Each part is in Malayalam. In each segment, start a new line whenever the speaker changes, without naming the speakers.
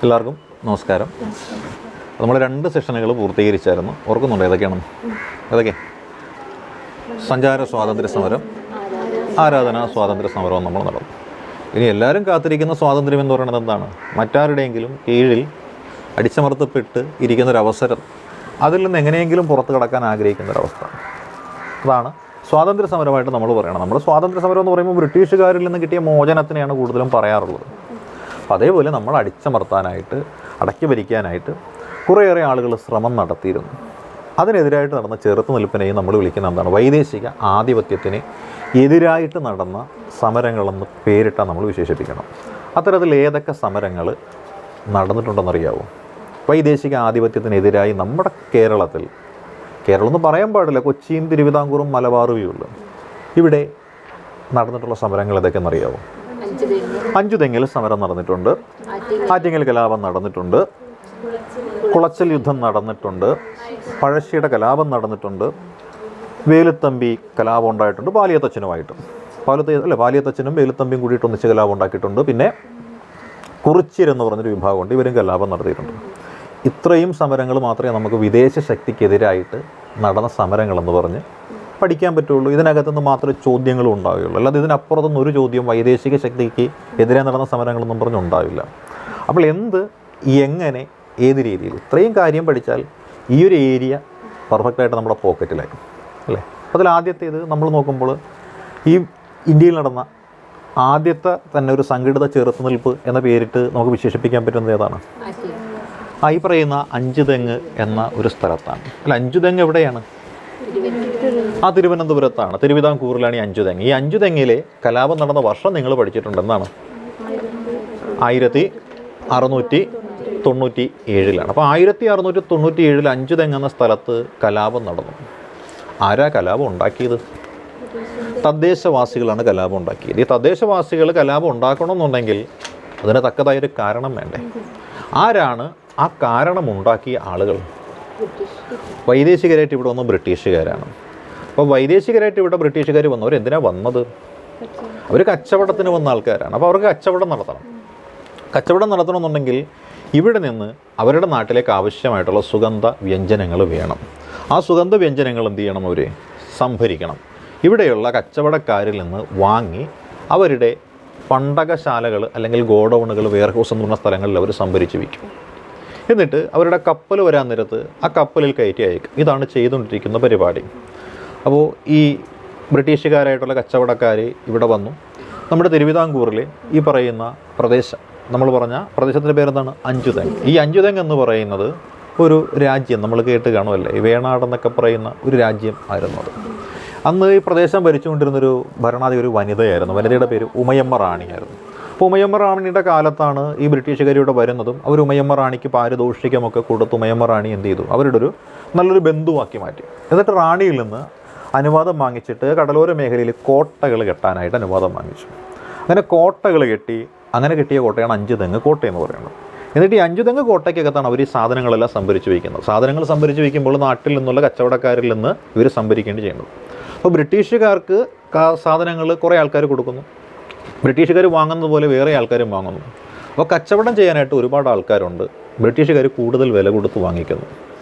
എല്ലാവർക്കും നമസ്കാരം. നമ്മൾ 2 സെഷനുകൾ പൂർത്തീകരിച്ചായിരുന്നു. ഓർക്കുന്നുണ്ട് ഏതൊക്കെയാണ്? ഏതൊക്കെ? സഞ്ചാര സ്വാതന്ത്ര്യ സമരം, ആരാധനാ സ്വാതന്ത്ര്യ സമരവും നമ്മൾ നടന്നു. ഇനി എല്ലാവരും കാത്തിരിക്കുന്ന സ്വാതന്ത്ര്യം എന്ന് പറയുന്നത് എന്താണ്? മറ്റാരുടെയെങ്കിലും കീഴിൽ അടിച്ചമർത്തപ്പെട്ട് ഇരിക്കുന്നൊരവസരം, അതിൽ നിന്ന് എങ്ങനെയെങ്കിലും പുറത്ത് കടക്കാൻ ആഗ്രഹിക്കുന്നൊരവസ്ഥ. അതാണ് സ്വാതന്ത്ര്യ സമരമായിട്ട് നമ്മൾ പറയണം. നമ്മൾ സ്വാതന്ത്ര്യ സമരം എന്ന് പറയുമ്പോൾ ബ്രിട്ടീഷുകാരിൽ നിന്ന് കിട്ടിയ മോചനത്തിനെയാണ് കൂടുതലും പറയാറുള്ളത്. അപ്പോൾ അതേപോലെ നമ്മൾ അടിച്ചമർത്താനായിട്ട്, അടക്കി ഭരിക്കാനായിട്ട് കുറേയേറെ ആളുകൾ ശ്രമം നടത്തിയിരുന്നു. അതിനെതിരായിട്ട് നടന്ന ചെറുത്തുനിൽപ്പിനെയും നമ്മൾ വിളിക്കുന്ന എന്താണ്? വൈദേശിക ആധിപത്യത്തിന് എതിരായിട്ട് നടന്ന സമരങ്ങളെന്ന് പേരിട്ടാൽ നമ്മൾ വിശേഷിപ്പിക്കണം. അത്തരത്തിൽ ഏതൊക്കെ സമരങ്ങൾ നടന്നിട്ടുണ്ടെന്നറിയാവോ? വൈദേശിക ആധിപത്യത്തിനെതിരായി നമ്മുടെ കേരളത്തിൽ, കേരളം എന്ന് പറയാൻ പാടില്ല, കൊച്ചിയും തിരുവിതാംകൂറും മലബാറുമേ ഉള്ളൂ, ഇവിടെ നടന്നിട്ടുള്ള സമരങ്ങൾ ഏതൊക്കെയെന്നറിയാവോ? അഞ്ചുതെങ്ങിൽ സമരം നടന്നിട്ടുണ്ട്, ആറ്റിങ്ങൽ കലാപം നടന്നിട്ടുണ്ട്, കുളച്ചൽ യുദ്ധം നടന്നിട്ടുണ്ട്, പഴശ്ശിയുടെ കലാപം നടന്നിട്ടുണ്ട്, വേലുത്തമ്പി കലാപം ഉണ്ടായിട്ടുണ്ട്, പാലിയത്തച്ഛനുമായിട്ടും. പാലിയത്തച്ഛനും വേലുത്തമ്പിയും കൂടിയിട്ട് ഒന്നിച്ച് കലാപം ഉണ്ടാക്കിയിട്ടുണ്ട്. പിന്നെ കുറിച്യരെന്ന് പറഞ്ഞൊരു വിഭാഗമുണ്ട്, ഇവരും കലാപം നടത്തിയിട്ടുണ്ട്. ഇത്രയും സമരങ്ങൾ മാത്രമേ നമുക്ക് വിദേശ ശക്തിക്കെതിരായിട്ട് നടന്ന സമരങ്ങളെന്ന് പറഞ്ഞ് പഠിക്കാൻ പറ്റുള്ളൂ. ഇതിനകത്തുനിന്ന് മാത്രമേ ചോദ്യങ്ങളും ഉണ്ടാവുകയുള്ളൂ. അല്ലാതെ ഇതിനപ്പുറത്തൊന്നും ഒരു ചോദ്യം വൈദേശിക ശക്തിക്ക് എതിരെ നടന്ന സമരങ്ങളെന്നും പറഞ്ഞുണ്ടാവില്ല. അപ്പോൾ എന്ത്, എങ്ങനെ, ഏത് രീതിയിൽ, ഇത്രയും കാര്യം പഠിച്ചാൽ ഈ ഒരു ഏരിയ പെർഫെക്റ്റായിട്ട് നമ്മുടെ പോക്കറ്റിലായി അല്ലേ. അതിൽ ആദ്യത്തേത് നമ്മൾ നോക്കുമ്പോൾ ഈ ഇന്ത്യയിൽ നടന്ന ആദ്യത്തെ തന്നെ ഒരു സംഘടിത ചെറുത്തുനിൽപ്പ് എന്ന പേരിട്ട് നമുക്ക് വിശേഷിപ്പിക്കാൻ പറ്റുന്നത് ഏതാണ്? ഈ പറയുന്ന അഞ്ചുതെങ്ങ് എന്ന ഒരു സ്ഥലത്താണ്. അല്ല, അഞ്ചുതെങ്ങ് എവിടെയാണ്? തിരുവനന്തപുരത്താണ്, തിരുവിതാംകൂറിലാണ് ഈ അഞ്ചുതെങ്ങ്. ഈ അഞ്ചുതെങ്ങിലെ കലാപം നടന്ന വർഷം നിങ്ങൾ പഠിച്ചിട്ടുണ്ട്. എന്താണ്? 1697. അപ്പോൾ 1697 അഞ്ചുതെങ്ങ് എന്ന സ്ഥലത്ത് കലാപം നടന്നു. ആരാ കലാപം ഉണ്ടാക്കിയത്? തദ്ദേശവാസികളാണ് കലാപം ഉണ്ടാക്കിയത്. ഈ തദ്ദേശവാസികൾ കലാപം ഉണ്ടാക്കണമെന്നുണ്ടെങ്കിൽ അതിന് തക്കതായൊരു കാരണം വേണ്ടേ? ആരാണ് ആ കാരണമുണ്ടാക്കിയ ആളുകൾ? വൈദേശികരായിട്ട് ഇവിടെ വന്ന ബ്രിട്ടീഷുകാരാണ്. അപ്പോൾ വൈദേശികരായിട്ട് ഇവിടെ ബ്രിട്ടീഷുകാർ വന്നവർ എന്തിനാണ് വന്നത്? അവർ കച്ചവടത്തിന് വന്ന ആൾക്കാരാണ്. അപ്പോൾ അവർക്ക് കച്ചവടം നടത്തണം. കച്ചവടം നടത്തണമെന്നുണ്ടെങ്കിൽ ഇവിടെ നിന്ന് അവരുടെ നാട്ടിലേക്ക് ആവശ്യമായിട്ടുള്ള സുഗന്ധ വ്യഞ്ജനങ്ങൾ വേണം. ആ സുഗന്ധ വ്യഞ്ജനങ്ങൾ എന്ത് ചെയ്യണം? അവർ സംഭരിക്കണം. ഇവിടെയുള്ള കച്ചവടക്കാരിൽ നിന്ന് വാങ്ങി അവരുടെ പണ്ടകശാലകൾ അല്ലെങ്കിൽ ഗോഡൗണുകൾ, വെയർഹൗസ് എന്ന് പറഞ്ഞ സ്ഥലങ്ങളിൽ അവർ സംഭരിച്ച് വയ്ക്കും. എന്നിട്ട് അവരുടെ കപ്പൽ വരാൻ നേരത്ത് ആ കപ്പലിൽ കയറ്റി അയക്കും. ഇതാണ് ചെയ്തുകൊണ്ടിരിക്കുന്ന പരിപാടി. അപ്പോൾ ഈ ബ്രിട്ടീഷുകാരായിട്ടുള്ള കച്ചവടക്കാർ ഇവിടെ വന്നു. നമ്മുടെ തിരുവിതാംകൂറിൽ ഈ പറയുന്ന പ്രദേശം, നമ്മൾ പറഞ്ഞ പ്രദേശത്തിൻ്റെ പേരെന്താണ്? അഞ്ചുതെങ്ങ്. ഈ അഞ്ചുതെങ്ങ് എന്ന് പറയുന്നത് ഒരു രാജ്യം, നമ്മൾ കേട്ട് കാണുമല്ലേ, ഈ വേണാടെന്നൊക്കെ പറയുന്ന ഒരു രാജ്യം ആയിരുന്നു അത്. അന്ന് ഈ പ്രദേശം ഭരിച്ചുകൊണ്ടിരുന്നൊരു ഭരണാധികാരി ഒരു വനിതയായിരുന്നു. വനിതയുടെ പേര് ഉമയമ്മ റാണിയായിരുന്നു. അപ്പോൾ ഉമയമ്മ റാണിയുടെ കാലത്താണ് ഈ ബ്രിട്ടീഷുകാർ ഇവിടെ വരുന്നതും. അവർ ഉമയമ്മ റാണിക്ക് പാരിതോഷികമൊക്കെ കൊടുത്ത് ഉമയമ്മ റാണി എന്ത് ചെയ്തു? അവരുടെ ഒരു നല്ലൊരു ബന്ധുവാക്കി മാറ്റി. എന്നിട്ട് റാണിയിൽ നിന്ന് അനുവാദം വാങ്ങിച്ചിട്ട് കടലോര മേഖലയിൽ കോട്ടകൾ കെട്ടാനായിട്ട് അനുവാദം വാങ്ങിച്ചു. അങ്ങനെ കോട്ടകൾ കെട്ടി, അങ്ങനെ കെട്ടിയ കോട്ടയാണ് അഞ്ചുതെങ്ങ് കോട്ടയെന്ന് പറയുന്നത്. എന്നിട്ട് ഈ അഞ്ചുതെങ്ങ് കോട്ടയ്ക്കകത്താണ് അവർ ഈ സാധനങ്ങളെല്ലാം സംഭരിച്ച് വയ്ക്കുന്നത്. സാധനങ്ങൾ സംഭരിച്ച് വയ്ക്കുമ്പോൾ നാട്ടിൽ നിന്നുള്ള കച്ചവടക്കാരിൽ നിന്ന് ഇവർ സംഭരിക്കേണ്ടി ചെയ്യുന്നത്. അപ്പോൾ ബ്രിട്ടീഷുകാർക്ക് സാധനങ്ങൾ കുറേ ആൾക്കാർ കൊടുക്കുന്നു, ബ്രിട്ടീഷുകാർ വാങ്ങുന്നത് പോലെ വേറെ ആൾക്കാരും വാങ്ങുന്നു. അപ്പോൾ കച്ചവടം ചെയ്യാനായിട്ട് ഒരുപാട് ആൾക്കാരുണ്ട്. ബ്രിട്ടീഷുകാർ കൂടുതൽ വില കൊടുത്ത് വാങ്ങിക്കുന്നു.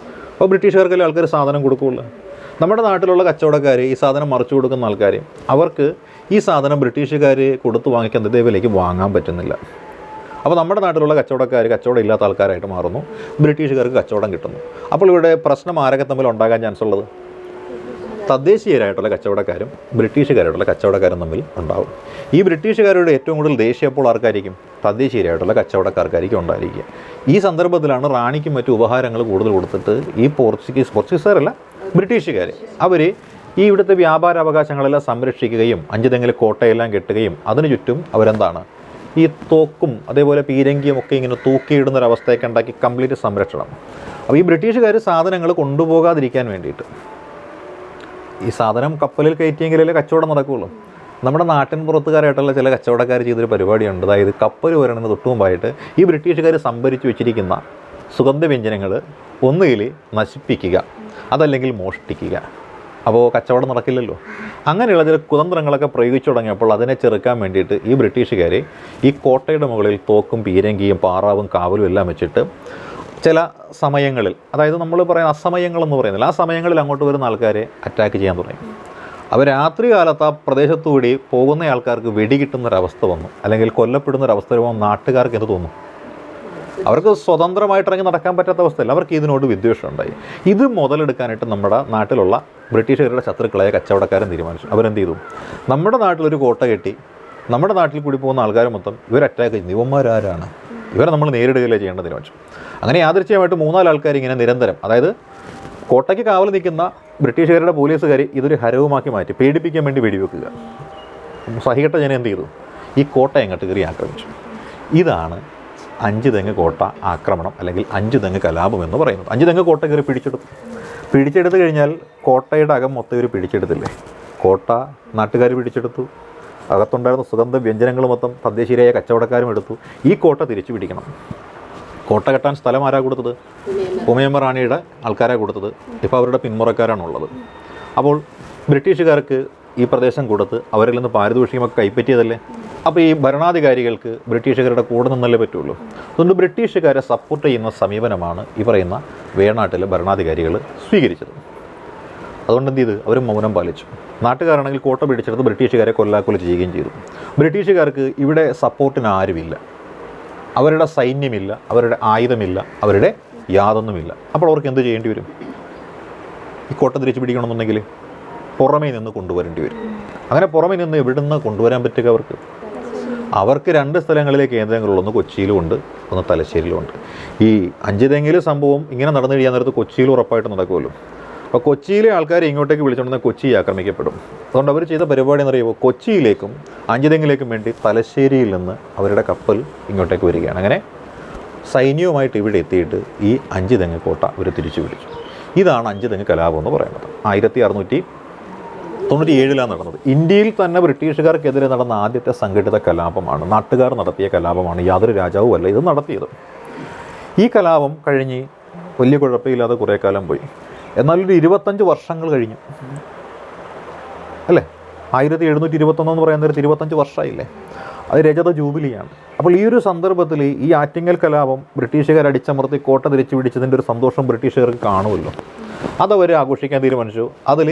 അപ്പോൾ ബ്രിട്ടീഷുകാർക്കല്ലേ ആൾക്കാർ സാധനം കൊടുക്കുകയുള്ളൂ. നമ്മുടെ നാട്ടിലുള്ള കച്ചവടക്കാർ, ഈ സാധനം മറിച്ചു കൊടുക്കുന്ന ആൾക്കാർ, അവർക്ക് ഈ സാധനം ബ്രിട്ടീഷുകാർ കൊടുത്ത് വാങ്ങിക്കാൻ ഇതേ വിലയ്ക്ക് വാങ്ങാൻ പറ്റുന്നില്ല. അപ്പോൾ നമ്മുടെ നാട്ടിലുള്ള കച്ചവടക്കാർ കച്ചവടം ഇല്ലാത്ത ആൾക്കാരായിട്ട് മാറുന്നു, ബ്രിട്ടീഷുകാർക്ക് കച്ചവടം കിട്ടുന്നു. അപ്പോൾ ഇവിടെ പ്രശ്നം ആരൊക്കെ തമ്മിൽ ഉണ്ടാകാൻ ചാൻസ് ഉള്ളത്? തദ്ദേശീയരായിട്ടുള്ള കച്ചവടക്കാരും ബ്രിട്ടീഷുകാരായിട്ടുള്ള കച്ചവടക്കാരും തമ്മിൽ ഉണ്ടാവും. ഈ ബ്രിട്ടീഷുകാരുടെ ഏറ്റവും കൂടുതൽ ദേഷ്യം അപ്പോൾ ആർക്കായിരിക്കും? തദ്ദേശീയരായിട്ടുള്ള കച്ചവടക്കാർക്കായിരിക്കും ഉണ്ടായിരിക്കുക. ഈ സന്ദർഭത്തിലാണ് റാണിക്കും മറ്റു ഉപഹാരങ്ങൾ കൂടുതൽ കൊടുത്തിട്ട് ഈ പോർച്ചുഗീസുകാരല്ല, ബ്രിട്ടീഷുകാർ, അവർ ഈ ഇവിടുത്തെ വ്യാപാര അവകാശങ്ങളെല്ലാം സംരക്ഷിക്കുകയും അഞ്ചുതെങ്ങിലെ കോട്ടയെല്ലാം കെട്ടുകയും അതിനു ചുറ്റും അവരെന്താണ്, ഈ തോക്കും അതേപോലെ പീരങ്കിയും ഒക്കെ ഇങ്ങനെ തൂക്കിയിടുന്നൊരവസ്ഥയൊക്കെ ഉണ്ടാക്കി കംപ്ലീറ്റ് സംരക്ഷണം. അപ്പോൾ ഈ ബ്രിട്ടീഷുകാർ സാധനങ്ങൾ കൊണ്ടുപോകാതിരിക്കാൻ വേണ്ടിയിട്ട്, ഈ സാധനം കപ്പലിൽ കയറ്റിയെങ്കിലേ കച്ചവടം നടക്കുകയുള്ളൂ. നമ്മുടെ നാട്ടിൻ പുറത്തുകാരായിട്ടുള്ള ചില കച്ചവടക്കാർ ചെയ്തൊരു പരിപാടിയുണ്ട്. അതായത് കപ്പൽ വരണത്തിന് തൊട്ട് മുമ്പായിട്ട് ഈ ബ്രിട്ടീഷുകാർ സംഭരിച്ച് വെച്ചിരിക്കുന്ന സുഗന്ധവ്യഞ്ജനങ്ങൾ ഒന്നുകിൽ നശിപ്പിക്കുക, അതല്ലെങ്കിൽ മോഷ്ടിക്കുക. അപ്പോൾ കച്ചവടം നടക്കില്ലല്ലോ. അങ്ങനെയുള്ള ചില കുതന്ത്രങ്ങളൊക്കെ പ്രയോഗിച്ചു തുടങ്ങിയപ്പോൾ അതിനെ ചെറുക്കാൻ വേണ്ടിയിട്ട് ഈ ബ്രിട്ടീഷുകാർ ഈ കോട്ടയുടെ മുകളിൽ തോക്കും പീരങ്കിയും പാറാവും കാവലും എല്ലാം വെച്ചിട്ട് ചില സമയങ്ങളിൽ, അതായത് നമ്മൾ പറയുന്ന അസമയങ്ങളെന്ന് പറയുന്നില്ല, ആ സമയങ്ങളിൽ അങ്ങോട്ട് വരുന്ന ആൾക്കാരെ അറ്റാക്ക് ചെയ്യാൻ തുടങ്ങി. അവർ രാത്രി കാലത്ത് ആ പ്രദേശത്തുകൂടി പോകുന്ന ആൾക്കാർക്ക് വെടികിട്ടുന്നൊരവസ്ഥ വന്നു, അല്ലെങ്കിൽ കൊല്ലപ്പെടുന്നൊരവസ്ഥ വരുമ്പോൾ നാട്ടുകാർക്ക് എന്ത് തോന്നും? അവർക്ക് സ്വതന്ത്രമായിട്ട് ഇറങ്ങി നടക്കാൻ പറ്റാത്ത അവസ്ഥയല്ല, അവർക്ക് ഇതിനോട് വിദ്വേഷം ഉണ്ടായി. ഇത് മുതലെടുക്കാനായിട്ട് നമ്മുടെ നാട്ടിലുള്ള ബ്രിട്ടീഷുകാരുടെ ശത്രുക്കളായ കച്ചവടക്കാരൻ തീരുമാനിച്ചു. അവരെന്ത് ചെയ്തു? നമ്മുടെ നാട്ടിലൊരു കോട്ട കെട്ടി നമ്മുടെ നാട്ടിൽ കൂടി പോകുന്ന ആൾക്കാർ മൊത്തം ഇവർ അറ്റാക്ക് ചെയ്യുന്നു. ഇവന്മാരാരാണ്? ഇവരെ നമ്മൾ നേരിടുകയല്ലേ ചെയ്യേണ്ടത് തീരുമാനിച്ചു. അങ്ങനെ യാദൃച്ഛികമായിട്ട് 3-4 ആൾക്കാർ ഇങ്ങനെ നിരന്തരം, അതായത് കോട്ടയ്ക്ക് കാവൽ നിൽക്കുന്ന ബ്രിട്ടീഷുകാരുടെ പോലീസുകാർ ഇതൊരു ഹരവുമാക്കി മാറ്റി പേടിപ്പിക്കാൻ വേണ്ടി വെടിവെക്കുക. സഹികെട്ട ജനം എന്ത് ചെയ്തു? ഈ കോട്ട എങ്ങോട്ട് കയറി ആക്രമിച്ചു. ഇതാണ് 5 തെങ്ങ് കോട്ട ആക്രമണം, അല്ലെങ്കിൽ 5 തെങ്ങ് കലാപം എന്ന് പറയുന്നത്. 5 തെങ്ങ് കോട്ട കയറി പിടിച്ചെടുത്ത് കഴിഞ്ഞാൽ കോട്ടയുടെ അകം മൊത്തം ഇവർ പിടിച്ചെടുത്തില്ലേ? കോട്ട നാട്ടുകാർ പിടിച്ചെടുത്തു, അകത്തുണ്ടായിരുന്ന സുഗന്ധ വ്യഞ്ജനങ്ങൾ മൊത്തം തദ്ദേശീയരായ കച്ചവടക്കാരും എടുത്തു. ഈ കോട്ട തിരിച്ചു പിടിക്കണം. കോട്ട കെട്ടാൻ സ്ഥലം ആരാ കൊടുത്തത്? ഉമയമ്മ റാണിയുടെ ആൾക്കാരാണ് കൊടുത്തത്. ഇപ്പോൾ അവരുടെ പിന്മുറക്കാരാണുള്ളത്. അപ്പോൾ ബ്രിട്ടീഷുകാർക്ക് ഈ പ്രദേശം കൊടുത്ത് അവരിൽ നിന്ന് പാരിതോഷികമൊക്കെ കൈപ്പറ്റിയതല്ലേ. അപ്പോൾ ഈ ഭരണാധികാരികൾക്ക് ബ്രിട്ടീഷുകാരുടെ കൂടെ നിന്നല്ലേ പറ്റുള്ളൂ. അതുകൊണ്ട് ബ്രിട്ടീഷുകാരെ സപ്പോർട്ട് ചെയ്യുന്ന സമീപനമാണ് ഈ പറയുന്ന വേണാട്ടിലെ ഭരണാധികാരികൾ സ്വീകരിച്ചത്. അതുകൊണ്ട് എന്ത് ചെയ്ത്? അവർ മൗനം പാലിച്ചു. നാട്ടുകാരാണെങ്കിൽ കോട്ട പിടിച്ചെടുത്ത് ബ്രിട്ടീഷുകാരെ കൊല്ലാക്കൊല ചെയ്യുകയും ചെയ്തു. ബ്രിട്ടീഷുകാർക്ക് ഇവിടെ സപ്പോർട്ടിന് ആരുമില്ല, അവരുടെ സൈന്യമില്ല, അവരുടെ ആയുധമില്ല, അവരുടെ യാതൊന്നുമില്ല. അപ്പോൾ അവർക്ക് എന്ത് ചെയ്യേണ്ടി വരും? ഈ കോട്ട തിരിച്ചു പിടിക്കണമെന്നുണ്ടെങ്കിൽ പുറമേ നിന്ന് കൊണ്ടുവരേണ്ടി വരും. അങ്ങനെ പുറമേ നിന്ന് എവിടെ നിന്ന് കൊണ്ടുവരാൻ പറ്റുക? അവർക്ക് 2 സ്ഥലങ്ങളിലെ കേന്ദ്രങ്ങളുള്ള, ഒന്ന് കൊച്ചിയിലുമുണ്ട്, ഒന്ന് തലശ്ശേരിയിലുമുണ്ട്. ഈ 5 തെങ്ങിലെ സംഭവം ഇങ്ങനെ നടന്നു കഴിയാൻ നേരത്ത് കൊച്ചിയിൽ ഉറപ്പായിട്ട് നടക്കുമല്ലോ. അപ്പോൾ കൊച്ചിയിലെ ആൾക്കാരെ ഇങ്ങോട്ടേക്ക് വിളിച്ചുകൊണ്ടെന്നാൽ കൊച്ചി ആക്രമിക്കപ്പെടും. അതുകൊണ്ട് അവർ ചെയ്ത പരിപാടി എന്ന് പറയുമ്പോൾ കൊച്ചിയിലേക്കും 5 തെങ്ങിലേക്കും വേണ്ടി തലശ്ശേരിയിൽ നിന്ന് അവരുടെ കപ്പൽ ഇങ്ങോട്ടേക്ക് വരികയാണ്. അങ്ങനെ സൈന്യവുമായിട്ട് ഇവിടെ എത്തിയിട്ട് ഈ 5 തെങ്ങ് കോട്ട അവർ തിരിച്ചു പിടിച്ചു. ഇതാണ് 5 തെങ്ങ് കലാപം എന്ന് പറയുന്നത്. 1697 നടന്നത്. ഇന്ത്യയിൽ തന്നെ ബ്രിട്ടീഷുകാർക്കെതിരെ നടന്ന ആദ്യത്തെ സംഘടിത കലാപമാണ്, നാട്ടുകാർ നടത്തിയ കലാപമാണ്. യാതൊരു രാജാവുമല്ല ഇത് നടത്തിയത്. ഈ കലാപം കഴിഞ്ഞ് വലിയ കുഴപ്പമില്ലാതെ കുറേ കാലം പോയി. എന്നാലൊരു 25 വർഷങ്ങൾ കഴിഞ്ഞു അല്ലേ? 1721 എന്ന് പറയുന്ന നേരത്ത് 25 വർഷമായില്ലേ? അത് രജത ജൂബിലിയാണ്. അപ്പോൾ ഈ ഒരു സന്ദർഭത്തിൽ ഈ ആറ്റിങ്ങൽ കലാപം ബ്രിട്ടീഷുകാർ അടിച്ചമർത്തി കോട്ട തിരിച്ചു പിടിച്ചതിൻ്റെ ഒരു സന്തോഷം ബ്രിട്ടീഷുകാർക്ക് കാണുമല്ലോ. അതവർ ആഘോഷിക്കാൻ തീരുമാനിച്ചു. അതിൽ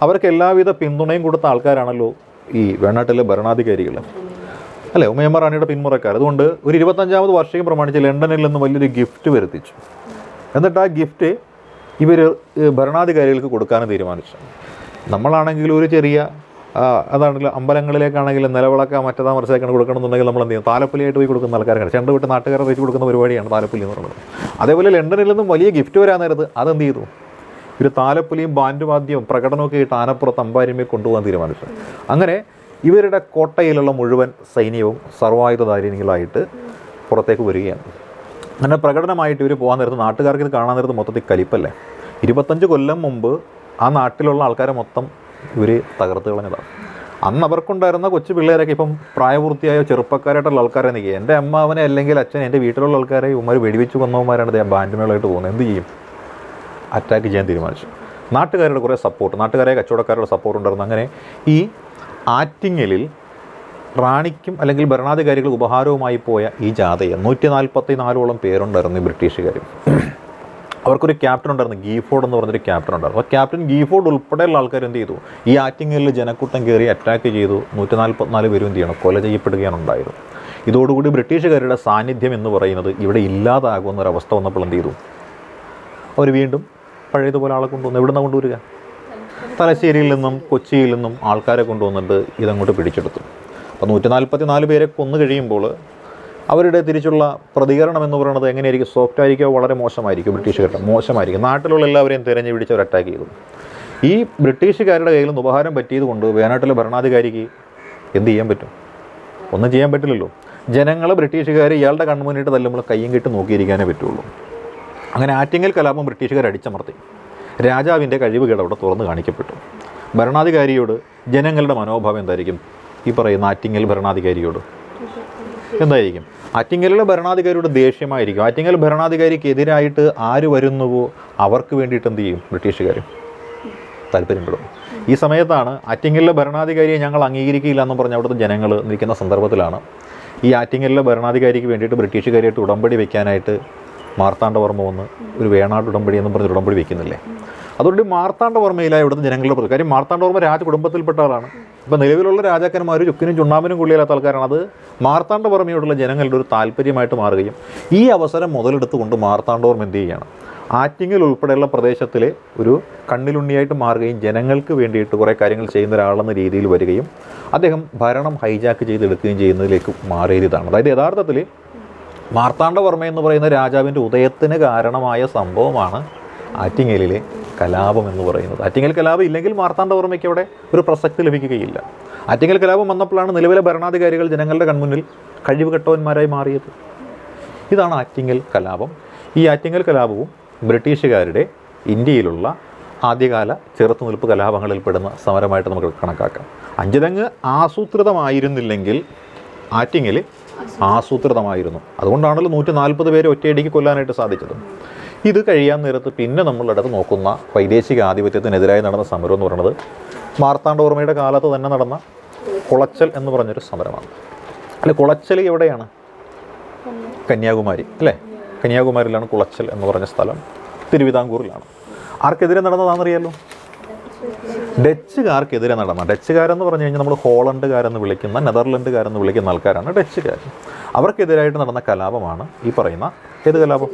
അവർക്ക് എല്ലാവിധ പിന്തുണയും കൊടുത്ത ആൾക്കാരാണല്ലോ ഈ വേണാട്ടിലെ ഭരണാധികാരികൾ അല്ലേ, ഉമയമ്മ റാണിയുടെ പിന്മുറക്കാർ. അതുകൊണ്ട് ഒരു 25ാമത് വാർഷികം പ്രമാണിച്ച് ലണ്ടനിൽ നിന്ന് വലിയൊരു ഗിഫ്റ്റ് വരുത്തിച്ചു. എന്നിട്ട് ആ ഗിഫ്റ്റ് ഇവർ ഭരണാധികാരികൾക്ക് കൊടുക്കാനും തീരുമാനിച്ചു. നമ്മളാണെങ്കിൽ ഒരു ചെറിയ അതാണെങ്കിൽ അമ്പലങ്ങളിലേക്കാണെങ്കിൽ നിലവിളക്ക മറ്റേതാ മറിച്ചേക്കാണ് കൊടുക്കണമെന്നുണ്ടെങ്കിൽ നമ്മൾ എന്ത് ചെയ്യും? താലപ്പൊലിയായിട്ട് പോയി കൊടുക്കുന്ന ആൾക്കാരാണ്. ചെണ്ട വിട്ട് നാട്ടുകാരെ വെച്ച് കൊടുക്കുന്ന പരിപാടിയാണ് താലപ്പൊലി എന്ന് പറയുന്നത്. അതേപോലെ ലണ്ടനിൽ നിന്നും വലിയ ഗിഫ്റ്റ് വരാൻ നേരത്ത് അതെന്ത് ചെയ്തു? ഒരു താലപ്പൊലിയും ബാൻഡ് വാദ്യവും പ്രകടനമൊക്കെ ആയിട്ട് ആനപ്പുറത്ത് അമ്പാരിമയെ കൊണ്ടുപോകാൻ തീരുമാനിച്ചു. അങ്ങനെ ഇവരുടെ കോട്ടയിലുള്ള മുഴുവൻ സൈന്യവും സർവായുധധാരിണികളായിട്ട് പുറത്തേക്ക് വരികയാണ്. അങ്ങനെ പ്രകടനമായിട്ട് ഇവർ പോകാൻ നേരത്ത് നാട്ടുകാർക്ക് ഇത് കാണാൻ നേരത്ത് മൊത്തത്തിൽ കലിപ്പല്ലേ. 25 കൊല്ലം മുമ്പ് ആ നാട്ടിലുള്ള ആൾക്കാരെ മൊത്തം ഇവർ തകർത്ത് കളഞ്ഞതാണ്. അന്ന് അവർക്കുണ്ടായിരുന്ന കൊച്ചു പിള്ളേരൊക്കെ ഇപ്പം പ്രായപൂർത്തിയായ ചെറുപ്പക്കാരായിട്ടുള്ള ആൾക്കാരെ നിൽക്കുക. എൻ്റെ അമ്മാവനെ അല്ലെങ്കിൽ അച്ഛൻ എൻ്റെ വീട്ടിലുള്ള ആൾക്കാരെ ഉമ്മാർ വെടിവെച്ച് കൊന്നവന്മാരാണ് ബാൻഡ് മേളായിട്ട് പോകുന്നത്. എന്ത് ചെയ്യും? അറ്റാക്ക് ചെയ്യാൻ തീരുമാനിച്ചു. നാട്ടുകാരുടെ കുറേ സപ്പോർട്ട്, നാട്ടുകാരെ കച്ചവടക്കാരുടെ സപ്പോർട്ട് ഉണ്ടായിരുന്നു. അങ്ങനെ ഈ ആറ്റിങ്ങലിൽ റാണിക്കും അല്ലെങ്കിൽ ഭരണാധികാരികൾ ഉപഹാരവുമായി പോയ ഈ ജാഥയെ 144ഓളം പേരുണ്ടായിരുന്നു ഈ ബ്രിട്ടീഷുകാർ. അവർക്കൊരു ക്യാപ്റ്റൻ ഉണ്ടായിരുന്നു, ഗീഫോർഡ് എന്ന് പറഞ്ഞൊരു ക്യാപ്റ്റൻ ഉണ്ടായിരുന്നു. അപ്പോൾ ക്യാപ്റ്റൻ ഗീഫോർഡ് ഉൾപ്പെടെയുള്ള ആൾക്കാർ എന്ത് ചെയ്തു? ഈ ആറ്റിങ്ങലിൽ ജനക്കൂട്ടം കയറി അറ്റാക്ക് ചെയ്തു. 144 പേരും എന്ത് ചെയ്യണം? കൊല ചെയ്യപ്പെടുകയാണ് ഉണ്ടായത്. ഇതോടുകൂടി ബ്രിട്ടീഷുകാരുടെ സാന്നിധ്യം എന്ന് പറയുന്നത് ഇവിടെ ഇല്ലാതാകുമെന്നൊരവസ്ഥ വന്നപ്പോൾ എന്ത് ചെയ്തു? അവർ വീണ്ടും പഴയതുപോലെ ആളെ കൊണ്ടുവന്നു. എവിടെ നിന്നാണ് കൊണ്ടുവരിക? തലശ്ശേരിയിൽ നിന്നും കൊച്ചിയിൽ നിന്നും ആൾക്കാരെ കൊണ്ടുവന്നിട്ട് ഇതങ്ങോട്ട് പിടിച്ചെടുത്തു. അപ്പോൾ 144 പേരെ കൊന്നു കഴിയുമ്പോൾ അവരുടെ തിരിച്ചുള്ള പ്രതികരണം എന്ന് പറയുന്നത് എങ്ങനെയായിരിക്കും? സോഫ്റ്റ് ആയിരിക്കുമോ വളരെ മോശമായിരിക്കും? ബ്രിട്ടീഷുകാരുടെ മോശമായിരിക്കും. നാട്ടിലുള്ള എല്ലാവരെയും തിരഞ്ഞു പിടിച്ചവർ അറ്റാക്ക് ചെയ്തു. ഈ ബ്രിട്ടീഷുകാരുടെ കയ്യിൽ നിന്ന് ഉപഹാരം പറ്റിയത് കൊണ്ട് വേനാട്ടിലെ ഭരണാധികാരിക്ക് എന്ത് ചെയ്യാൻ പറ്റും? ഒന്നും ചെയ്യാൻ പറ്റില്ലല്ലോ. ജനങ്ങൾ ബ്രിട്ടീഷുകാർ ഇയാളുടെ കൺമുന്നിട്ട് തല്ലുമ്പോൾ കയ്യും കെട്ട് നോക്കിയിരിക്കാനേ പറ്റുള്ളൂ. അങ്ങനെ ആറ്റിങ്ങൽ കലാപം ബ്രിട്ടീഷുകാർ അടിച്ചമർത്തി. രാജാവിൻ്റെ കഴിവുകേട് അവിടെ തുറന്ന് കാണിക്കപ്പെട്ടു. ഭരണാധികാരിയോട് ജനങ്ങളുടെ മനോഭാവം എന്തായിരിക്കും? ഈ പറയുന്ന ആറ്റിങ്ങൽ ഭരണാധികാരിയോട് എന്തായിരിക്കും? ആറ്റിങ്ങലിലെ ഭരണാധികാരിയുടെ ദേഷ്യമായിരിക്കും. ആറ്റിങ്ങൽ ഭരണാധികാരിക്ക് എതിരായിട്ട് ആര് വരുന്നുവോ അവർക്ക് വേണ്ടിയിട്ട് എന്ത് ചെയ്യും ബ്രിട്ടീഷുകാർ? താല്പര്യപ്പെടും. ഈ സമയത്താണ് ആറ്റിങ്ങലിലെ ഭരണാധികാരിയെ ഞങ്ങൾ അംഗീകരിക്കില്ല എന്ന് പറഞ്ഞ് അവിടുത്തെ ജനങ്ങൾ നിൽക്കുന്ന സന്ദർഭത്തിലാണ് ഈ ആറ്റിങ്ങലിലെ ഭരണാധികാരിക്ക് വേണ്ടിയിട്ട് ബ്രിട്ടീഷുകാരായിട്ട് ഉടമ്പടി വെക്കാനായിട്ട് മാർത്താണ്ഡവർമ്മ വന്ന് ഒരു വേണാട് ഉടമ്പടി എന്ന് പറഞ്ഞൊരു ഉടമ്പടി വെക്കുന്നില്ലേ. അതുകൊണ്ട് മാർത്താണ്ഡവർമ്മയിലായ ഇവിടുത്തെ ജനങ്ങളുടെ കാര്യം, മാർത്താണ്ഡവർമ്മ രാജകുടുംബത്തിൽപ്പെട്ട ആളാണ്. ഇപ്പോൾ നിലവിലുള്ള രാജാക്കന്മാർ ചുക്കിനും ചുണ്ണാമ്പിനും കൊള്ളിയാത്ത ആൾക്കാരാണ്. അത് മാർത്താണ്ഡവർമ്മയോടുള്ള ജനങ്ങളുടെ ഒരു താല്പര്യമായിട്ട് മാറുകയും ഈ അവസരം മുതലെടുത്തുകൊണ്ട് മാർത്താണ്ഡവർമ്മ എന്ത് ചെയ്യുകയാണ്, ആറ്റിങ്ങൽ ഉൾപ്പെടെയുള്ള പ്രദേശത്തിലെ ഒരു കണ്ണിലുണ്ണിയായിട്ട് മാറുകയും ജനങ്ങൾക്ക് വേണ്ടിയിട്ട് കുറേ കാര്യങ്ങൾ ചെയ്യുന്ന ഒരാളെന്ന രീതിയിൽ വരികയും അദ്ദേഹം ഭരണം ഹൈജാക്ക് ചെയ്തെടുക്കുകയും ചെയ്യുന്നതിലേക്ക് മാറിയതാണ്. അതായത് യഥാർത്ഥത്തിൽ മാർത്താണ്ഡവർമ്മ എന്ന് പറയുന്ന രാജാവിൻ്റെ ഉദയത്തിന് കാരണമായ സംഭവമാണ് ആറ്റിങ്ങലിലെ കലാപം എന്ന് പറയുന്നത്. ആറ്റിങ്ങൽ കലാപം ഇല്ലെങ്കിൽ മാർത്താണ്ഡവർമ്മയ്ക്ക് അവിടെ ഒരു പ്രസക്തി ലഭിക്കുകയില്ല. ആറ്റിങ്ങൽ കലാപം വന്നപ്പോഴാണ് നിലവിലെ ഭരണാധികാരികൾ ജനങ്ങളുടെ കൺമുന്നിൽ കഴിവുകെട്ടവന്മാരായി മാറിയത്. ഇതാണ് ആറ്റിങ്ങൽ കലാപം. ഈ ആറ്റിങ്ങൽ കലാപവും ബ്രിട്ടീഷുകാരുടെ ഇന്ത്യയിലുള്ള ആദ്യകാല ചെറുത്തുനിൽപ്പ് കലാപങ്ങളിൽപ്പെടുന്ന സമരമായിട്ട് നമുക്ക് കണക്കാക്കാം. അഞ്ചുതെങ്ങ് ആസൂത്രിതമായിരുന്നില്ലെങ്കിൽ ആറ്റിങ്ങൽ ആസൂത്രിതമായിരുന്നു. അതുകൊണ്ടാണല്ലോ 140 പേരെ ഒറ്റയടിക്ക് കൊല്ലാനായിട്ട് സാധിച്ചത്. ഇത് കഴിയാൻ നേരത്ത് പിന്നെ നമ്മളടുത്ത് നോക്കുന്ന വൈദേശിക ആധിപത്യത്തിനെതിരായി നടന്ന സമരം എന്ന് പറയുന്നത് മാർത്താണ്ഡവർമ്മയുടെ കാലത്ത് തന്നെ നടന്ന കുളച്ചൽ എന്ന് പറഞ്ഞൊരു സമരമാണ്. അല്ലെ, കുളച്ചൽ എവിടെയാണ്? കന്യാകുമാരി അല്ലേ. കന്യാകുമാരിയിലാണ് കുളച്ചൽ എന്ന് പറഞ്ഞ സ്ഥലം. തിരുവിതാംകൂറിലാണ്. ആർക്കെതിരെ നടന്നതാണെന്നറിയാലോ? ഡച്ചുകാർക്കെതിരെ നടന്ന. ഡച്ചുകാരെന്ന് പറഞ്ഞു കഴിഞ്ഞാൽ നമ്മൾ ഹോളണ്ടുകാരെന്ന് വിളിക്കുന്ന, നെതർലൻഡുകാരെന്ന് വിളിക്കുന്ന ആൾക്കാരാണ് ഡച്ചുകാർ. അവർക്കെതിരായിട്ട് നടന്ന കലാപമാണ് ഈ പറയുന്ന ഏത് കലാപം?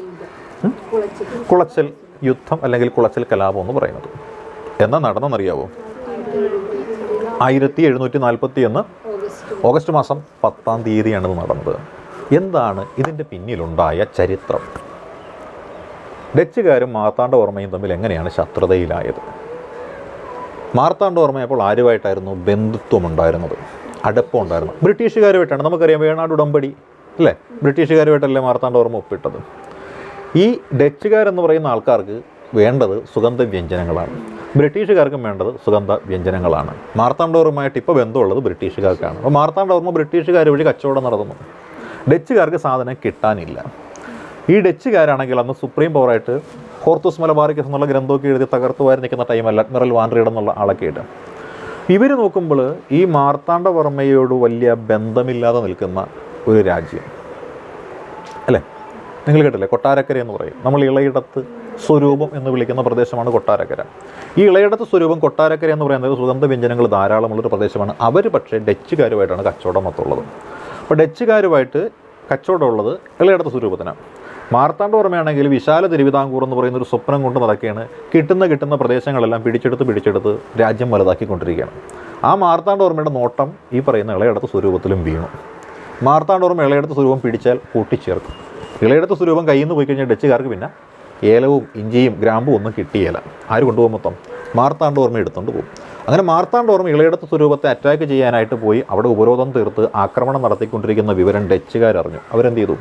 കുളച്ചൽ യുദ്ധം അല്ലെങ്കിൽ കുളച്ചൽ കലാപം എന്ന് പറയുന്നത്. എന്നാ നടന്നെന്നറിയാവോ? 1741 ഓഗസ്റ്റ് മാസം 10-ാം തീയതിയാണ് ഇത് നടന്നത്. എന്താണ് ഇതിൻ്റെ പിന്നിലുണ്ടായ ചരിത്രം? ഡച്ചുകാരും മാർത്താണ്ഡവർമ്മയും തമ്മിൽ എങ്ങനെയാണ് ശത്രുതയിലായത്? മാർത്താണ്ഡവർമ്മ അപ്പോൾ ആരുമായിട്ടായിരുന്നു ബന്ധുത്വം ഉണ്ടായിരുന്നത്, അടുപ്പമുണ്ടായിരുന്നു? ബ്രിട്ടീഷുകാരുമായിട്ടാണ്. നമുക്കറിയാം വേണാട് ഉടമ്പടി അല്ലേ, ബ്രിട്ടീഷുകാരുമായിട്ടല്ലേ മാർത്താണ്ഡവർമ്മ ഒപ്പിട്ടത്. ഈ ഡച്ചുകാരെന്ന് പറയുന്ന ആൾക്കാർക്ക് വേണ്ടത് സുഗന്ധ വ്യഞ്ജനങ്ങളാണ്, ബ്രിട്ടീഷുകാർക്കും വേണ്ടത് സുഗന്ധ വ്യഞ്ജനങ്ങളാണ്. മാർത്താണ്ഡവർമ്മയായിട്ട് ഇപ്പോൾ ബന്ധമുള്ളത് ബ്രിട്ടീഷുകാർക്കാണ്. അപ്പോൾ മാർത്താണ്ഡവർമ്മ ബ്രിട്ടീഷുകാർ വഴി കച്ചവടം നടത്തുന്നു. ഡച്ചുകാർക്ക് സാധനം കിട്ടാനില്ല. ഈ ഡച്ചുകാരാണെങ്കിൽ അന്ന് സുപ്രീം പവറായിട്ട് ഹോർത്തൂസ് മലബാറിക്കസ് എന്നുള്ള ഗ്രന്ഥമൊക്കെ എഴുതി തകർത്ത് വാരി നിൽക്കുന്ന ടൈമല്ല, അഡ്മിറൽ വാൻഡ്രീഡ് എന്നുള്ള ആളൊക്കെ ഇട്ട് ഇവർ നോക്കുമ്പോൾ ഈ മാർത്താണ്ഡവർമ്മയോട് വലിയ ബന്ധമില്ലാതെ നിൽക്കുന്ന ഒരു രാജ്യം അല്ലേ. നിങ്ങൾ കേട്ടില്ലേ, കൊട്ടാരക്കര എന്ന് പറയും. നമ്മൾ ഇളയിടത്ത് സ്വരൂപം എന്ന് വിളിക്കുന്ന പ്രദേശമാണ് കൊട്ടാരക്കര. ഈ ഇളയിടത്ത് സ്വരൂപം കൊട്ടാരക്കര എന്ന് പറയുന്നത് സുഗന്ധ വ്യഞ്ജനങ്ങൾ ധാരാളമുള്ളൊരു പ്രദേശമാണ്. അവർ പക്ഷേ ഡച്ചുകാരുമായിട്ടാണ് കച്ചവടം മൊത്തമുള്ളത്. അപ്പോൾ ഡച്ചുകാരുമായിട്ട് കച്ചവടമുള്ളത് ഇളയിടത്ത് സ്വരൂപത്തിനാണ്. മാർത്താണ്ഡവർമ്മയാണെങ്കിൽ വിശാല തിരുവിതാംകൂർ എന്ന് പറയുന്നൊരു സ്വപ്നം കൊണ്ട് നടക്കുകയാണ്. കിട്ടുന്ന പ്രദേശങ്ങളെല്ലാം പിടിച്ചെടുത്ത് രാജ്യം വലുതാക്കിക്കൊണ്ടിരിക്കുകയാണ്. ആ മാർത്താണ്ഡവർമ്മയുടെ നോട്ടം ഈ പറയുന്ന ഇളയിടത്ത് സ്വരൂപത്തിലും വീണു. മാർത്താണ്ഡവർമ്മ ഇളയിടത്ത് സ്വരൂപം പിടിച്ചാൽ കൂട്ടിച്ചേർക്കും. ഇളയിടത്ത് സ്വരൂപം കയ്യിൽ നിന്ന് പോയി കഴിഞ്ഞാൽ ഡച്ചുകാർക്ക് പിന്നെ ഏലവും ഇഞ്ചിയും ഗ്രാമ്പും ഒന്നും കിട്ടിയേല. ആര് കൊണ്ടുപോകും? മൊത്തം മാർത്താണ്ഡവർമ്മ എടുത്തുകൊണ്ട് പോകും. അങ്ങനെ മാർത്താണ്ഡവർമ്മ ഇളയിടത്ത് സ്വരൂപത്തെ അറ്റാക്ക് ചെയ്യാനായിട്ട് പോയി അവിടെ ഉപരോധം തീർത്ത് ആക്രമണം നടത്തിക്കൊണ്ടിരിക്കുന്ന വിവരം ഡച്ചുകാരറിഞ്ഞു. അവരെന്ത് ചെയ്തു?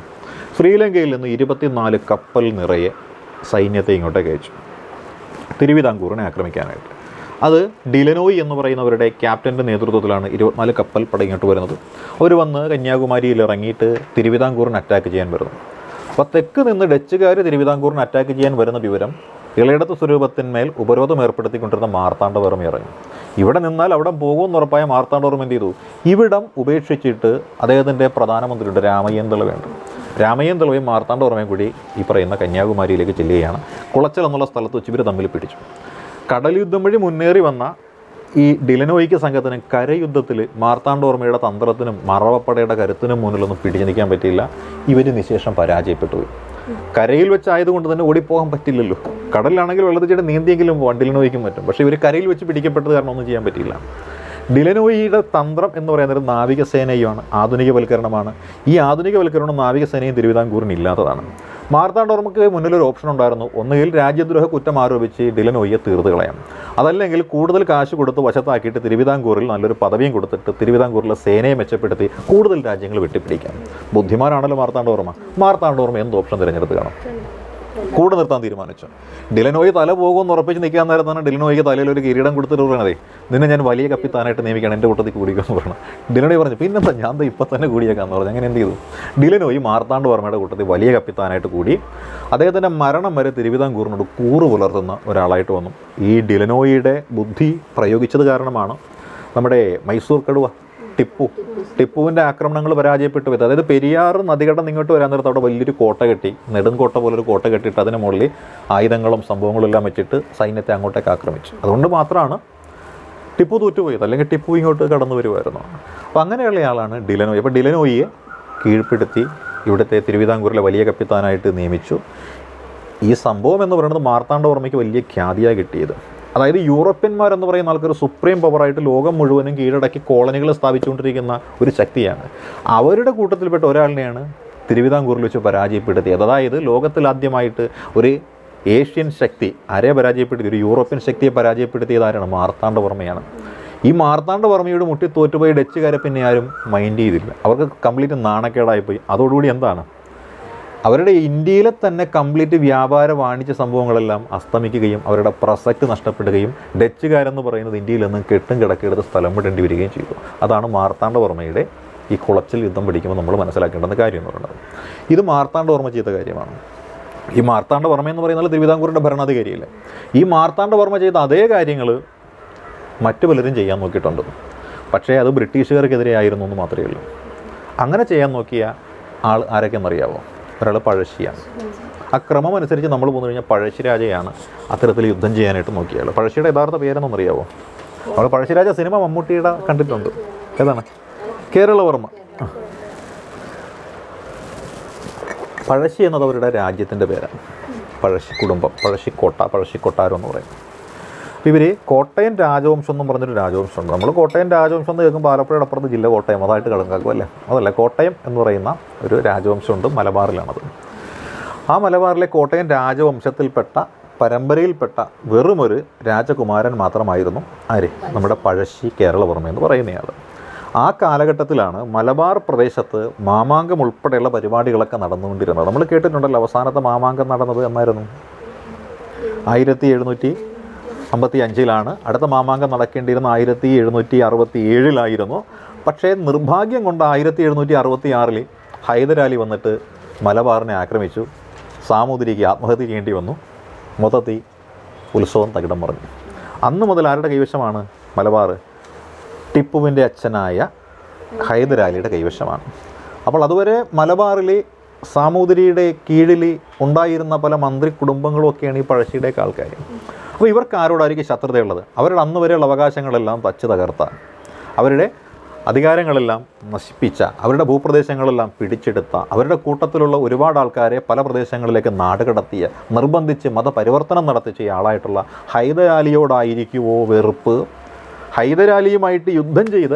ശ്രീലങ്കയിൽ നിന്ന് 24 കപ്പൽ നിറയെ സൈന്യത്തെ ഇങ്ങോട്ടേക്ക് അയച്ചു തിരുവിതാംകൂറിനെ ആക്രമിക്കാനായിട്ട്. അത് ഡിലനോയി എന്ന് പറയുന്നവരുടെ ക്യാപ്റ്റൻ്റെ നേതൃത്വത്തിലാണ് 24 കപ്പൽ പട ഇങ്ങോട്ട് വരുന്നത്. അവർ വന്ന് കന്യാകുമാരിയിൽ ഇറങ്ങിയിട്ട് തിരുവിതാംകൂറിനെ അറ്റാക്ക് ചെയ്യാൻ വരുന്നു. അപ്പോൾ തെക്ക് നിന്ന് ഡച്ചുകാർ തിരുവിതാംകൂറിനെ അറ്റാക്ക് ചെയ്യാൻ വരുന്ന വിവരം ഇളയിടത്ത് സ്വരൂപത്തിന്മേൽ ഉപരോധം ഏർപ്പെടുത്തിക്കൊണ്ടിരുന്ന മാർത്താണ്ഡവർമ്മ ഇറങ്ങി. ഇവിടെ നിന്നാൽ അവിടെ പോകുമെന്ന് ഉറപ്പായ മാർത്താണ്ഡവർമ്മ എന്ത് ചെയ്തു? ഇവിടം ഉപേക്ഷിച്ചിട്ട് അദ്ദേഹത്തിൻ്റെ പ്രധാനമന്ത്രിയുടെ രാമയ്യൻ ദളവയും മാർത്താണ്ഡവർമ്മയും കൂടി ഈ പറയുന്ന കന്യാകുമാരിയിലേക്ക് ചെല്ലുകയാണ്. കുളച്ചൽ എന്നുള്ള സ്ഥലത്ത് വെച്ച് ഇവർ തമ്മിൽ പിടിച്ചു. കടൽ യുദ്ധം വഴി മുന്നേറി വന്ന ഈ ഡിലനോയിക്ക് സംഘത്തിന് കരയുദ്ധത്തിൽ മാർത്താണ്ഡവർമ്മയുടെ തന്ത്രത്തിനും മറവപ്പടയുടെ കരുത്തിനും മുന്നിലൊന്നും പിടിച്ചു നിൽക്കാൻ പറ്റിയില്ല. ഇവർ നിശേഷം പരാജയപ്പെട്ടു പോയി. കരയിൽ വെച്ചായതുകൊണ്ട് തന്നെ ഓടിപ്പോകാൻ പറ്റില്ലല്ലോ. കടലിലാണെങ്കിൽ വെള്ളത്തിൽ നീന്തിയെങ്കിലും പോകാം, ഡിലനോയിക്കും പറ്റും. പക്ഷേ ഇവർ കരയിൽ വെച്ച് പിടിക്കപ്പെട്ടത് കാരണം ഒന്നും ചെയ്യാൻ പറ്റിയില്ല. ഡിലനോയിയുടെ തന്ത്രം എന്ന് പറയുന്നത് നാവികസേനയുമാണ്, ആധുനികവൽക്കരണമാണ്. ഈ ആധുനികവൽക്കരണം നാവികസേനയും തിരുവിതാംകൂറിന് ഇല്ലാത്തതാണ്. മാർത്താണ്ഡവർമ്മയ്ക്ക് മുന്നിലൊരു ഓപ്ഷൻ ഉണ്ടായിരുന്നു. ഒന്നുകിൽ രാജ്യദ്രോഹ കുറ്റം ആരോപിച്ച് ഡിലനോയിയെ തീർത്ത് കളയാം, അതല്ലെങ്കിൽ കൂടുതൽ കാശ് കൊടുത്ത് വശത്താക്കിയിട്ട് തിരുവിതാംകൂറിൽ നല്ലൊരു പദവിയും കൊടുത്തിട്ട് തിരുവിതാംകൂറിലെ സേനയെ മെച്ചപ്പെടുത്തി കൂടുതൽ രാജ്യങ്ങൾ വെട്ടിപ്പിടിക്കാം. ബുദ്ധിമാനാണല്ലോ മാർത്താണ്ഡവർമ്മ. മാർത്താണ്ഡവർമ്മ എന്ത് ഓപ്ഷൻ തിരഞ്ഞെടുത്ത് കാണും? കൂടെ നിർത്താൻ തീരുമാനിച്ചു. ഡിലനോയി തല പോകുമെന്ന് ഉറപ്പിച്ച് നിൽക്കാൻ നേരത്താണ് ഡിലനോയ്ക്ക് തലയിൽ ഒരു കിരീടം കൊടുത്തിട്ട് പറയണതേ, നിന്നെ ഞാൻ വലിയ കപ്പിത്താനായിട്ട് നിയമിക്കണം, എൻ്റെ കൂട്ടത്തിൽ കൂടിക്കുമെന്ന് പറഞ്ഞു. ഡിലനോയി പറഞ്ഞു പിന്നെന്താ ഞാൻ ഇപ്പം തന്നെ കൂടിയേക്കാന്ന് പറഞ്ഞു. അങ്ങനെ എന്ത് ചെയ്തു? ഡിലനോയി മാർത്താണ്ഡവർമ്മയുടെ കൂട്ടത്തിൽ വലിയ കപ്പിത്താനായിട്ട് കൂടി. അദ്ദേഹത്തിൻ്റെ മരണം വരെ തിരുവിതാംകൂറിനോട് കൂറ് പുലർത്തുന്ന ഒരാളായിട്ട് വന്നു. ഈ ഡിലനോയിയുടെ ബുദ്ധി പ്രയോഗിച്ചത് കാരണമാണ് നമ്മുടെ മൈസൂർ കടുവ ടിപ്പുവിൻ്റെ ആക്രമണങ്ങൾ പരാജയപ്പെട്ടു പോയത്. അതായത് പെരിയാർ നദികടന്ന് ഇങ്ങോട്ട് വരാൻ നേരത്ത് അവിടെ വലിയൊരു കോട്ട കെട്ടി, നെടുങ്കോട്ട പോലൊരു കോട്ട കെട്ടിയിട്ട് അതിന് മുകളിൽ ആയുധങ്ങളും സംഭവങ്ങളും എല്ലാം വെച്ചിട്ട് സൈന്യത്തെ അങ്ങോട്ടേക്ക് ആക്രമിച്ചു. അതുകൊണ്ട് മാത്രമാണ് ടിപ്പു തോറ്റുപോയത്, അല്ലെങ്കിൽ ടിപ്പു ഇങ്ങോട്ട് കടന്നു വരുമായിരുന്നു. അപ്പോൾ അങ്ങനെയുള്ള ആളാണ് ഡിലനോയി. അപ്പോൾ ഡിലനോയിയെ കീഴ്പ്പെടുത്തി ഇവിടുത്തെ തിരുവിതാംകൂറിലെ വലിയ കപ്പിത്താനായിട്ട് നിയമിച്ചു. ഈ സംഭവം എന്ന് പറയുന്നത് മാർത്താണ്ഡവർമ്മയ്ക്ക് വലിയ ഖ്യാതിയാണ് കിട്ടിയത്. അതായത് യൂറോപ്യന്മാരെന്ന് പറയുന്ന ആൾക്കൊരു സുപ്രീം പവറായിട്ട് ലോകം മുഴുവനും കീഴടക്കി കോളനികൾ സ്ഥാപിച്ചുകൊണ്ടിരിക്കുന്ന ഒരു ശക്തിയാണ്. അവരുടെ കൂട്ടത്തിൽപ്പെട്ട ഒരാളിനെയാണ് തിരുവിതാംകൂറിൽ വെച്ച് പരാജയപ്പെടുത്തിയത്. അതായത് ലോകത്തിലാദ്യമായിട്ട് ഒരു ഏഷ്യൻ ശക്തി ആരെ പരാജയപ്പെടുത്തി? ഒരു യൂറോപ്യൻ ശക്തിയെ പരാജയപ്പെടുത്തിയത് ആരാണ്? മാർത്താണ്ഡവർമ്മയാണ്. ഈ മാർത്താണ്ഡവർമ്മയോട് മുട്ടി തോറ്റുപോയി ഡച്ചുകാരെ പിന്നെ ആരും മൈൻഡ് ചെയ്തില്ല. അവർക്ക് കംപ്ലീറ്റ് നാണക്കേടായിപ്പോയി. അതോടുകൂടി എന്താണ്, അവരുടെ ഇന്ത്യയിലെ തന്നെ കംപ്ലീറ്റ് വ്യാപാര വാണിജ്യ സംഭവങ്ങളെല്ലാം അസ്തമിക്കുകയും അവരുടെ പ്രസക്തി നഷ്ടപ്പെടുകയും ഡച്ചുകാരെന്ന് പറയുന്നത് ഇന്ത്യയിൽ നിന്ന് കെട്ടും കിടക്കെടുത്ത് സ്ഥലം വിടേണ്ടി വരികയും ചെയ്തു. അതാണ് മാർത്താണ്ഡവർമ്മയുടെ ഈ കുളച്ചിൽ യുദ്ധം പിടിക്കുമ്പോൾ നമ്മൾ മനസ്സിലാക്കേണ്ടുന്ന കാര്യം എന്ന് പറയുന്നത്. ഇത് മാർത്താണ്ഡവർമ്മ ചെയ്ത കാര്യമാണ്. ഈ മാർത്താണ്ഡവർമ്മ എന്ന് പറയുന്നത് തിരുവിതാംകൂറിൻ്റെ ഭരണാധികാരിയല്ലേ. ഈ മാർത്താണ്ഡവർമ്മ ചെയ്ത അതേ കാര്യങ്ങൾ മറ്റു പലരും ചെയ്യാൻ നോക്കിയിട്ടുണ്ട്. പക്ഷേ അത് ബ്രിട്ടീഷുകാർക്കെതിരെ ആയിരുന്നു എന്ന് മാത്രമേ ഉള്ളൂ. അങ്ങനെ ചെയ്യാൻ നോക്കിയ ആൾ ആരൊക്കെയെന്നറിയാവോ? ഒരാൾ പഴശ്ശിയാണ്. ആ ക്രമം അനുസരിച്ച് നമ്മൾ പോന്നു കഴിഞ്ഞാൽ പഴശ്ശിരാജയാണ് അത്തരത്തിൽ യുദ്ധം ചെയ്യാനായിട്ട് നോക്കിയാൽ. പഴശ്ശിയുടെ യഥാർത്ഥ പേരെന്നറിയാവോ? നമ്മൾ പഴശ്ശിരാജ സിനിമ മമ്മൂട്ടിയുടെ കണ്ടിട്ടുണ്ട്. ഏതാണ്? കേരളവർമ്മ. പഴശ്ശി എന്നത് അവരുടെ രാജ്യത്തിൻ്റെ പേരാണ്. പഴശ്ശി കുടുംബം, പഴശ്ശിക്കോട്ട, പഴശ്ശിക്കൊട്ടാരം എന്ന് പറയും. അപ്പോൾ ഇവർ കോട്ടയം രാജവംശം എന്നും പറഞ്ഞൊരു രാജവംശമുണ്ട്. നമ്മൾ കോട്ടയം രാജവംശം എന്ന് കേൾക്കുമ്പോൾ ആലപ്പുഴയുടെ അപ്പുറത്ത് ജില്ല കോട്ടയം, അതായിട്ട് കണക്കാക്കും അല്ലേ? അതല്ല, കോട്ടയം എന്ന് പറയുന്ന ഒരു രാജവംശമുണ്ട്, മലബാറിലാണത്. ആ മലബാറിലെ കോട്ടയം രാജവംശത്തിൽപ്പെട്ട പരമ്പരയിൽപ്പെട്ട വെറുമൊരു രാജകുമാരൻ മാത്രമായിരുന്നു ആര്? നമ്മുടെ പഴശ്ശി കേരളവർമ്മ എന്ന് പറയുന്നയാൾ. ആ കാലഘട്ടത്തിലാണ് മലബാർ പ്രദേശത്ത് മാമാങ്കം ഉൾപ്പെടെയുള്ള പരിപാടികളൊക്കെ നടന്നുകൊണ്ടിരുന്നത്. നമ്മൾ കേട്ടിട്ടുണ്ടല്ലോ, അവസാനത്തെ മാമാങ്കം നടന്നത് എന്നായിരുന്നു? 1755 അടുത്ത മാമാങ്കം നടക്കേണ്ടിയിരുന്ന 1767 പക്ഷേ നിർഭാഗ്യം കൊണ്ട് 1766 ഹൈദരാലി വന്നിട്ട് മലബാറിനെ ആക്രമിച്ചു. സാമൂതിരിക്ക് ആത്മഹത്യ ചെയ്യേണ്ടി വന്നു. മൊത്തത്തിൽ ഉത്സവം തകിടം പറഞ്ഞു. അന്ന് മുതൽ ആരുടെ കൈവശമാണ് മലബാർ? ടിപ്പുവിൻ്റെ അച്ഛനായ ഹൈദരാലിയുടെ കൈവശമാണ്. അപ്പോൾ അതുവരെ മലബാറിൽ സാമൂതിരിയുടെ കീഴിൽ ഉണ്ടായിരുന്ന പല മന്ത്രി കുടുംബങ്ങളുമൊക്കെയാണ് ഈ പഴശ്ശിയുടെയൊക്കെ ആൾക്കാർ. അപ്പോൾ ഇവർക്ക് ആരോടായിരിക്കും ശത്രുതയുള്ളത്? അവരുടെ അന്ന് വരെയുള്ള അവകാശങ്ങളെല്ലാം തച്ച് തകർത്ത, അവരുടെ അധികാരങ്ങളെല്ലാം നശിപ്പിച്ച, അവരുടെ ഭൂപ്രദേശങ്ങളെല്ലാം പിടിച്ചെടുത്ത, അവരുടെ കൂട്ടത്തിലുള്ള ഒരുപാട് ആൾക്കാരെ പല പ്രദേശങ്ങളിലേക്ക് നാടുകടത്തിയ, നിർബന്ധിച്ച് മതപരിവർത്തനം നടത്തിച്ച ആളായിട്ടുള്ള ഹൈദരാലിയോടായിരിക്കുമോ വെറുപ്പ്? ഹൈദരാലിയുമായിട്ട് യുദ്ധം ചെയ്ത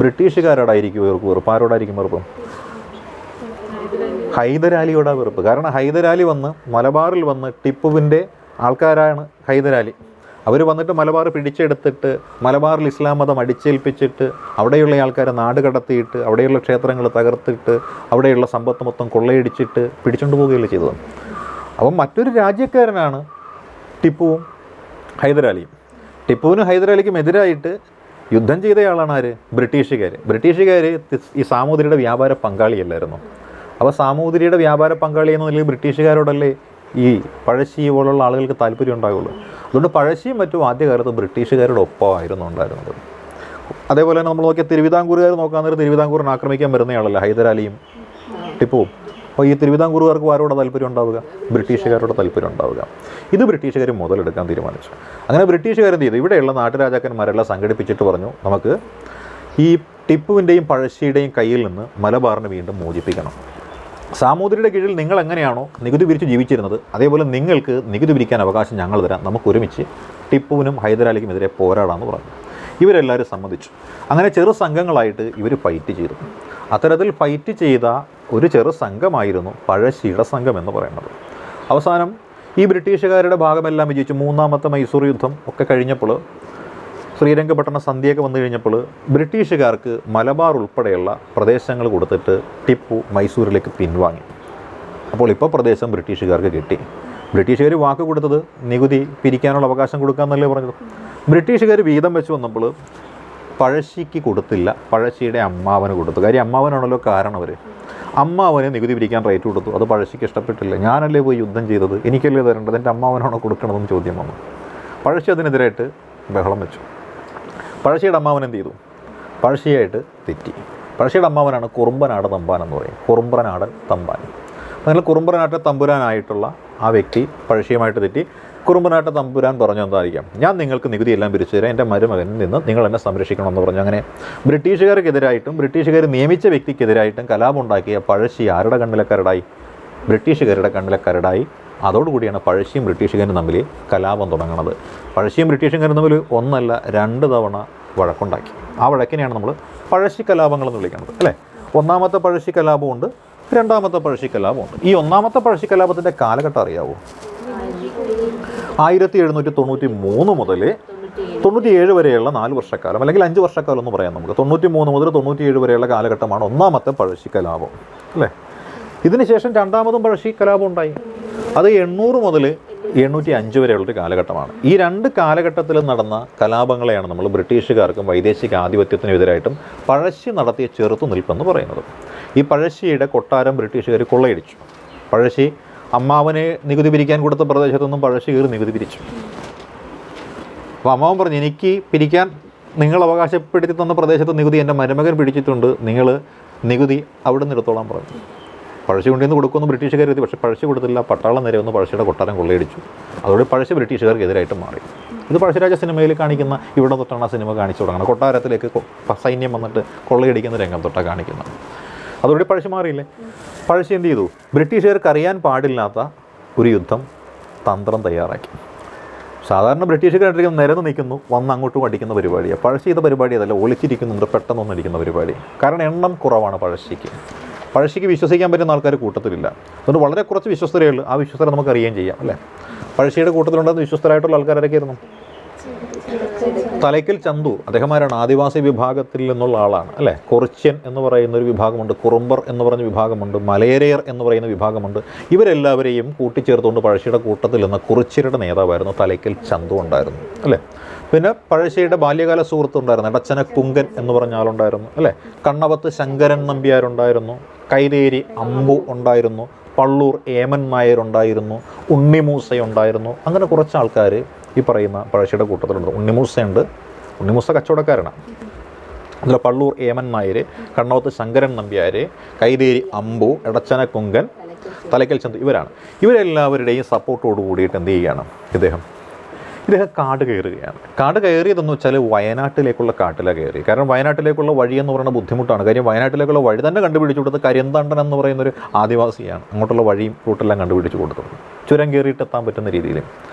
ബ്രിട്ടീഷുകാരോടായിരിക്കും വെറുപ്പ്. ആരോടായിരിക്കും വെറുപ്പ്? ഹൈദരാലിയോടാ വെറുപ്പ്. കാരണം ഹൈദരാലി വന്ന് മലബാറിൽ വന്ന് ടിപ്പുവിൻ്റെ ആൾക്കാരാണ് ഹൈദരാലി. അവർ വന്നിട്ട് മലബാർ പിടിച്ചെടുത്തിട്ട് മലബാറിൽ ഇസ്ലാം മതം അടിച്ചേൽപ്പിച്ചിട്ട് അവിടെയുള്ള ആൾക്കാരെ നാട് കടത്തിയിട്ട് അവിടെയുള്ള ക്ഷേത്രങ്ങൾ തകർത്തിട്ട് അവിടെയുള്ള സമ്പത്ത് മൊത്തം കൊള്ളയടിച്ചിട്ട് പിടിച്ചുകൊണ്ട് പോവുകയല്ലേ ചെയ്തത്. അപ്പം മറ്റൊരു രാജ്യക്കാരനാണ് ടിപ്പുവും ഹൈദരാലിയും. ടിപ്പുവിനും ഹൈദരാലിക്കും എതിരായിട്ട് യുദ്ധം ചെയ്തയാളാണ് ആര്? ബ്രിട്ടീഷുകാർ ഈ സാമൂതിരിയുടെ വ്യാപാര പങ്കാളിയല്ലായിരുന്നു. അപ്പോൾ സാമൂതിരിയുടെ വ്യാപാര പങ്കാളി എന്ന നിലയിൽ ബ്രിട്ടീഷുകാരോടല്ലേ ഈ പഴശ്ശി പോലുള്ള ആളുകൾക്ക് താല്പര്യം ഉണ്ടാകുള്ളൂ. അതുകൊണ്ട് പഴശ്ശിയും മറ്റും ആദ്യകാലത്ത് ബ്രിട്ടീഷുകാരുടെ ഒപ്പമായിരുന്നു ഉണ്ടായിരുന്നത്. അതേപോലെ തന്നെ നമ്മൾ നോക്കിയാൽ തിരുവിതാംകൂറുകാർ നോക്കാൻ നേരം തിരുവിതാംകൂറിനെ ആക്രമിക്കാൻ വരുന്നയാളല്ല ഹൈദരാലിയും ടിപ്പുവും. അപ്പോൾ ഈ തിരുവിതാംകൂറുകാർക്ക് ആരോടെ താല്പര്യം ഉണ്ടാവുക? ബ്രിട്ടീഷുകാരോട് താല്പര്യം ഉണ്ടാവുക. ഇത് ബ്രിട്ടീഷുകാർ മുതലെടുക്കാൻ തീരുമാനിച്ചു. അങ്ങനെ ബ്രിട്ടീഷുകാരെന്ത് ചെയ്തു? ഇവിടെയുള്ള നാട്ടുരാജാക്കന്മാരെല്ലാം സംഘടിപ്പിച്ചിട്ട് പറഞ്ഞു, നമുക്ക് ഈ ടിപ്പുവിൻ്റെയും പഴശ്ശിയുടെയും കയ്യിൽ നിന്ന് മലബാറിനെ വീണ്ടും മോചിപ്പിക്കണം. സാമൂതിരിയുടെ കീഴിൽ നിങ്ങൾ എങ്ങനെയാണോ നികുതി പിരിച്ച് ജീവിച്ചിരുന്നത്, അതേപോലെ നിങ്ങൾക്ക് നികുതി പിരിക്കാൻ അവകാശം ഞങ്ങൾ തരാം, നമുക്ക് ഒരുമിച്ച് ടിപ്പുവിനും ഹൈദരാലിക്കും എതിരെ പോരാടാമെന്ന് പറഞ്ഞു. ഇവരെല്ലാവരും സമ്മതിച്ചു. അങ്ങനെ ചെറു സംഘങ്ങളായിട്ട് ഇവർ ഫൈറ്റ് ചെയ്തു. അത്തരത്തിൽ ഫൈറ്റ് ചെയ്ത ഒരു ചെറു സംഘമായിരുന്നു പഴശ്ശിയുടെ സംഘം എന്ന് പറയുന്നത്. അവസാനം ഈ ബ്രിട്ടീഷുകാരുടെ ഭാഗമെല്ലാം വിജയിച്ചു. മൂന്നാമത്തെ മൈസൂർ യുദ്ധം ഒക്കെ കഴിഞ്ഞപ്പോൾ, ശ്രീരംഗപട്ടണ സന്ധ്യയൊക്കെ വന്നു കഴിഞ്ഞപ്പോൾ ബ്രിട്ടീഷുകാർക്ക് മലബാർ ഉൾപ്പെടെയുള്ള പ്രദേശങ്ങൾ കൊടുത്തിട്ട് ടിപ്പു മൈസൂരിലേക്ക് പിൻവാങ്ങി. അപ്പോൾ ഇപ്പോൾ പ്രദേശം ബ്രിട്ടീഷുകാർക്ക് കിട്ടി. ബ്രിട്ടീഷുകാർ വാക്ക് കൊടുത്തത് നികുതി പിരിക്കാനുള്ള അവകാശം കൊടുക്കാമെന്നല്ലേ പറഞ്ഞത്. ബ്രിട്ടീഷുകാർ വീതം വെച്ച് വന്നപ്പോൾ പഴശ്ശിക്ക് കൊടുത്തില്ല, പഴശ്ശിയുടെ അമ്മാവന് കൊടുത്തു. കാര്യം അമ്മാവനാണല്ലോ കാരണം. അമ്മാവന് നികുതി പിരിക്കാൻ റേറ്റ് കൊടുത്തു. അത് പഴശ്ശിക്ക് ഇഷ്ടപ്പെട്ടില്ല. ഞാനല്ലേ പോയി യുദ്ധം ചെയ്തത്, എനിക്കല്ലേ തരേണ്ടത്, എൻ്റെ അമ്മാവനാണോ കൊടുക്കണമെന്ന് ചോദ്യം വന്നു. പഴശ്ശി അതിനെതിരായിട്ട് ബഹളം വെച്ചു. പഴശ്ശിയുടെ അമ്മാവൻ എന്ത് ചെയ്തു? പഴശ്ശിയായിട്ട് തെറ്റി. പഴശ്ശിയുടെ അമ്മാവനാണ് കുറുമ്പനാട് തമ്പാൻ എന്ന് പറയും. കുറുമ്പനാടൻ തമ്പാൻ. അങ്ങനെ കുറുമ്പനാട്ടെ തമ്പുരാനായിട്ടുള്ള ആ വ്യക്തി പഴശ്ശിയുമായിട്ട് തെറ്റി. കുറുമ്പനാട്ടെ തമ്പുരാൻ പറഞ്ഞു എന്തായിരിക്കാം, ഞാൻ നിങ്ങൾക്ക് നികുതി എല്ലാം പിരിച്ചു തരാം, എൻ്റെ മരുമകനിൽ നിന്ന് നിങ്ങൾ എന്നെ സംരക്ഷിക്കണമെന്ന് പറഞ്ഞു. അങ്ങനെ ബ്രിട്ടീഷുകാർക്കെതിരായിട്ടും ബ്രിട്ടീഷുകാർ നിയമിച്ച വ്യക്തിക്കെതിരായിട്ടും കലാപമുണ്ടാക്കിയ പഴശ്ശി ആരുടെ കണ്ണിലെ കരടായി? ബ്രിട്ടീഷുകാരുടെ കണ്ണിലെ കരടായി. അതോടുകൂടിയാണ് പഴശ്ശിയും ബ്രിട്ടീഷുകാരും തമ്മിൽ കലാപം തുടങ്ങുന്നത്. പഴശ്ശിയും ബ്രിട്ടീഷുകാരും തമ്മിൽ ഒന്നല്ല 2 തവണ വഴക്കുണ്ടാക്കി. ആ വഴക്കിനെയാണ് നമ്മൾ പഴശ്ശി കലാപങ്ങളെന്ന് വിളിക്കുന്നത്, അല്ലേ? ഒന്നാമത്തെ പഴശ്ശി കലാപമുണ്ട്, രണ്ടാമത്തെ പഴശ്ശി കലാപമുണ്ട്. ഈ ഒന്നാമത്തെ പഴശ്ശി കലാപത്തിൻ്റെ കാലഘട്ടം അറിയാവോ? 1793 മുതൽ 97 വരെയുള്ള 4 വർഷക്കാലം, അല്ലെങ്കിൽ 5 വർഷക്കാലം എന്ന് പറയാം നമുക്ക്. 93 മുതൽ 97 വരെയുള്ള കാലഘട്ടമാണ് ഒന്നാമത്തെ പഴശ്ശി കലാപം, അല്ലേ? ഇതിനുശേഷം രണ്ടാമതും പഴശ്ശി കലാപം ഉണ്ടായി. അത് 800 മുതൽ 805 വരെയുള്ളൊരു കാലഘട്ടമാണ്. ഈ 2 കാലഘട്ടത്തിലും നടന്ന കലാപങ്ങളെയാണ് നമ്മൾ ബ്രിട്ടീഷുകാർക്കും വൈദേശിക ആധിപത്യത്തിനും എതിരായിട്ടും പഴശ്ശി നടത്തിയ ചെറുത്തുനിൽപ്പെന്ന് പറയുന്നത്. ഈ പഴശ്ശിയുടെ കൊട്ടാരം ബ്രിട്ടീഷുകാർ കൊള്ളയടിച്ചു. പഴശ്ശി അമ്മാവനെ നികുതി പിരിക്കാൻ കൊടുത്ത പ്രദേശത്തുനിന്നും പഴശ്ശി കയറി നികുതി പിരിച്ചു. അപ്പോൾ അമ്മാവൻ പറഞ്ഞു, എനിക്ക് പിരിക്കാൻ നിങ്ങൾ അവകാശപ്പെടുത്തി തന്ന പ്രദേശത്ത് നികുതി എൻ്റെ മരുമകൻ പിടിച്ചിട്ടുണ്ട്, നിങ്ങൾ നികുതി അവിടെ നിന്ന് എടുത്തോളാൻ പറഞ്ഞു. പഴശ്ശി കൊണ്ടുവന്ന് കൊടുക്കുമെന്ന് ബ്രിട്ടീഷുകാർ എത്തി. പക്ഷേ പഴശ്ശി കൊടുത്തില്ല. പട്ടാളം നേരെ വന്ന് പഴശ്ശിയുടെ കൊട്ടാരം കൊള്ളയടിച്ചു. അതോടെ പഴശ്ശി ബ്രിട്ടീഷുകാർക്കെതിരായിട്ട് മാറി. ഇത് പഴശ്ശിരാജ സിനിമയിൽ കാണിക്കുന്ന, ഇവിടെ തൊട്ടാണ് ആ സിനിമ കാണിച്ചു തുടങ്ങുന്നത്. കൊട്ടാരത്തിലേക്ക് സൈന്യം വന്നിട്ട് കൊള്ളയടിക്കുന്ന രംഗം തൊട്ടാണ് കാണിക്കുന്നത്. അതോടെ പഴശ്ശി മാറിയില്ലേ? പഴശ്ശി എന്ത് ചെയ്തു? ബ്രിട്ടീഷുകാർക്ക് അറിയാൻ പാടില്ലാത്ത ഒരു യുദ്ധം തന്ത്രം തയ്യാറാക്കി. സാധാരണ ബ്രിട്ടീഷുകാർ നിരന്ന് നിൽക്കുന്നു, വന്ന് അങ്ങോട്ടും അടിക്കുന്ന പരിപാടിയാണ്. പഴശ്ശി ചെയ്ത പരിപാടി അതല്ല, ഒളിച്ചിരിക്കുന്നുണ്ട്, പെട്ടെന്നൊന്നും അടിക്കുന്ന പരിപാടി. കാരണം എണ്ണം കുറവാണ് പഴശ്ശിക്ക്. പഴശ്ശിക്ക് വിശ്വസിക്കാൻ പറ്റുന്ന ആൾക്കാർ കൂട്ടത്തിലില്ല. അതുകൊണ്ട് വളരെ കുറച്ച് വിശ്വസ്തരേ ഉള്ളൂ. ആ വിശ്വസ്തരെ നമുക്ക് അറിയുകയും ചെയ്യാം, അല്ലേ? പഴശ്ശിയുടെ കൂട്ടത്തിലുണ്ടെന്ന് വിശ്വസ്തരായിട്ടുള്ള ആൾക്കാരൊക്കെയായിരുന്നു. തലയ്ക്കൽ ചന്തു, അദ്ദേഹമാരാണ് ആദിവാസി വിഭാഗത്തിൽ നിന്നുള്ള ആളാണ്, അല്ലേ? കൊറിച്യൻ എന്ന് പറയുന്ന ഒരു വിഭാഗമുണ്ട്, കുറുമ്പർ എന്ന് പറഞ്ഞ വിഭാഗമുണ്ട്, മലയരയർ എന്ന് പറയുന്ന വിഭാഗമുണ്ട്. ഇവരെല്ലാവരെയും കൂട്ടിച്ചേർത്തുകൊണ്ട് പഴശ്ശിയുടെ കൂട്ടത്തിൽ നിന്ന് കുറിച്യരുടെ നേതാവായിരുന്നു തലയ്ക്കൽ ചന്തു ഉണ്ടായിരുന്നു, അല്ലേ? പിന്നെ പഴശ്ശിയുടെ ബാല്യകാല സുഹൃത്തുണ്ടായിരുന്നു, എടച്ചന കുങ്കൻ എന്ന് പറഞ്ഞ ആളുണ്ടായിരുന്നു, അല്ലേ? കണ്ണവത്ത് ശങ്കരൻ നമ്പ്യാരുണ്ടായിരുന്നു, കൈതേരി അമ്പു ഉണ്ടായിരുന്നു, പള്ളൂർ ഏമൻ നായർ ഉണ്ടായിരുന്നു, ഉണ്ണിമൂസയുണ്ടായിരുന്നു. അങ്ങനെ കുറച്ച് ആൾക്കാർ ഈ പറയുന്ന പഴശ്ശിയുടെ കൂട്ടത്തിലുണ്ട്. ഉണ്ണിമൂസയുണ്ട്. ഉണ്ണിമൂസ കച്ചവടക്കാരനാണ്. അതിൽ പള്ളൂർ ഏമൻ നായർ, കണ്ണവത്ത് ശങ്കരൻ നമ്പ്യാർ, കൈതേരി അമ്പു, എടച്ചന കുങ്കൻ, തലയ്ക്കൽ ചന്തു, ഇവരാണ്. ഇവരെല്ലാവരുടെയും സപ്പോർട്ടോട് കൂടിയിട്ട് എന്ത് ചെയ്യുകയാണ് ഇദ്ദേഹം കാട് കയറുകയാണ്. കാട് കയറിയതെന്ന് വെച്ചാൽ വയനാട്ടിലേക്കുള്ള കാട്ടിലാണ് കയറി. കാരണം വയനാട്ടിലേക്കുള്ള വഴി എന്ന് പറയുന്നത് ബുദ്ധിമുട്ടാണ്. കാര്യം വയനാട്ടിലേക്കുള്ള വഴി തന്നെ കണ്ടുപിടിച്ചു കൊടുത്തത് കരിന്തണ്ടൻ എന്ന് പറയുന്നൊരു ആദിവാസിയാണ്. അങ്ങോട്ടുള്ള വഴിയും റൂട്ടെല്ലാം കണ്ടുപിടിച്ച് കൊടുത്തത്, ചുരം കയറിയിട്ട് എത്താൻ പറ്റുന്ന രീതിയിൽ.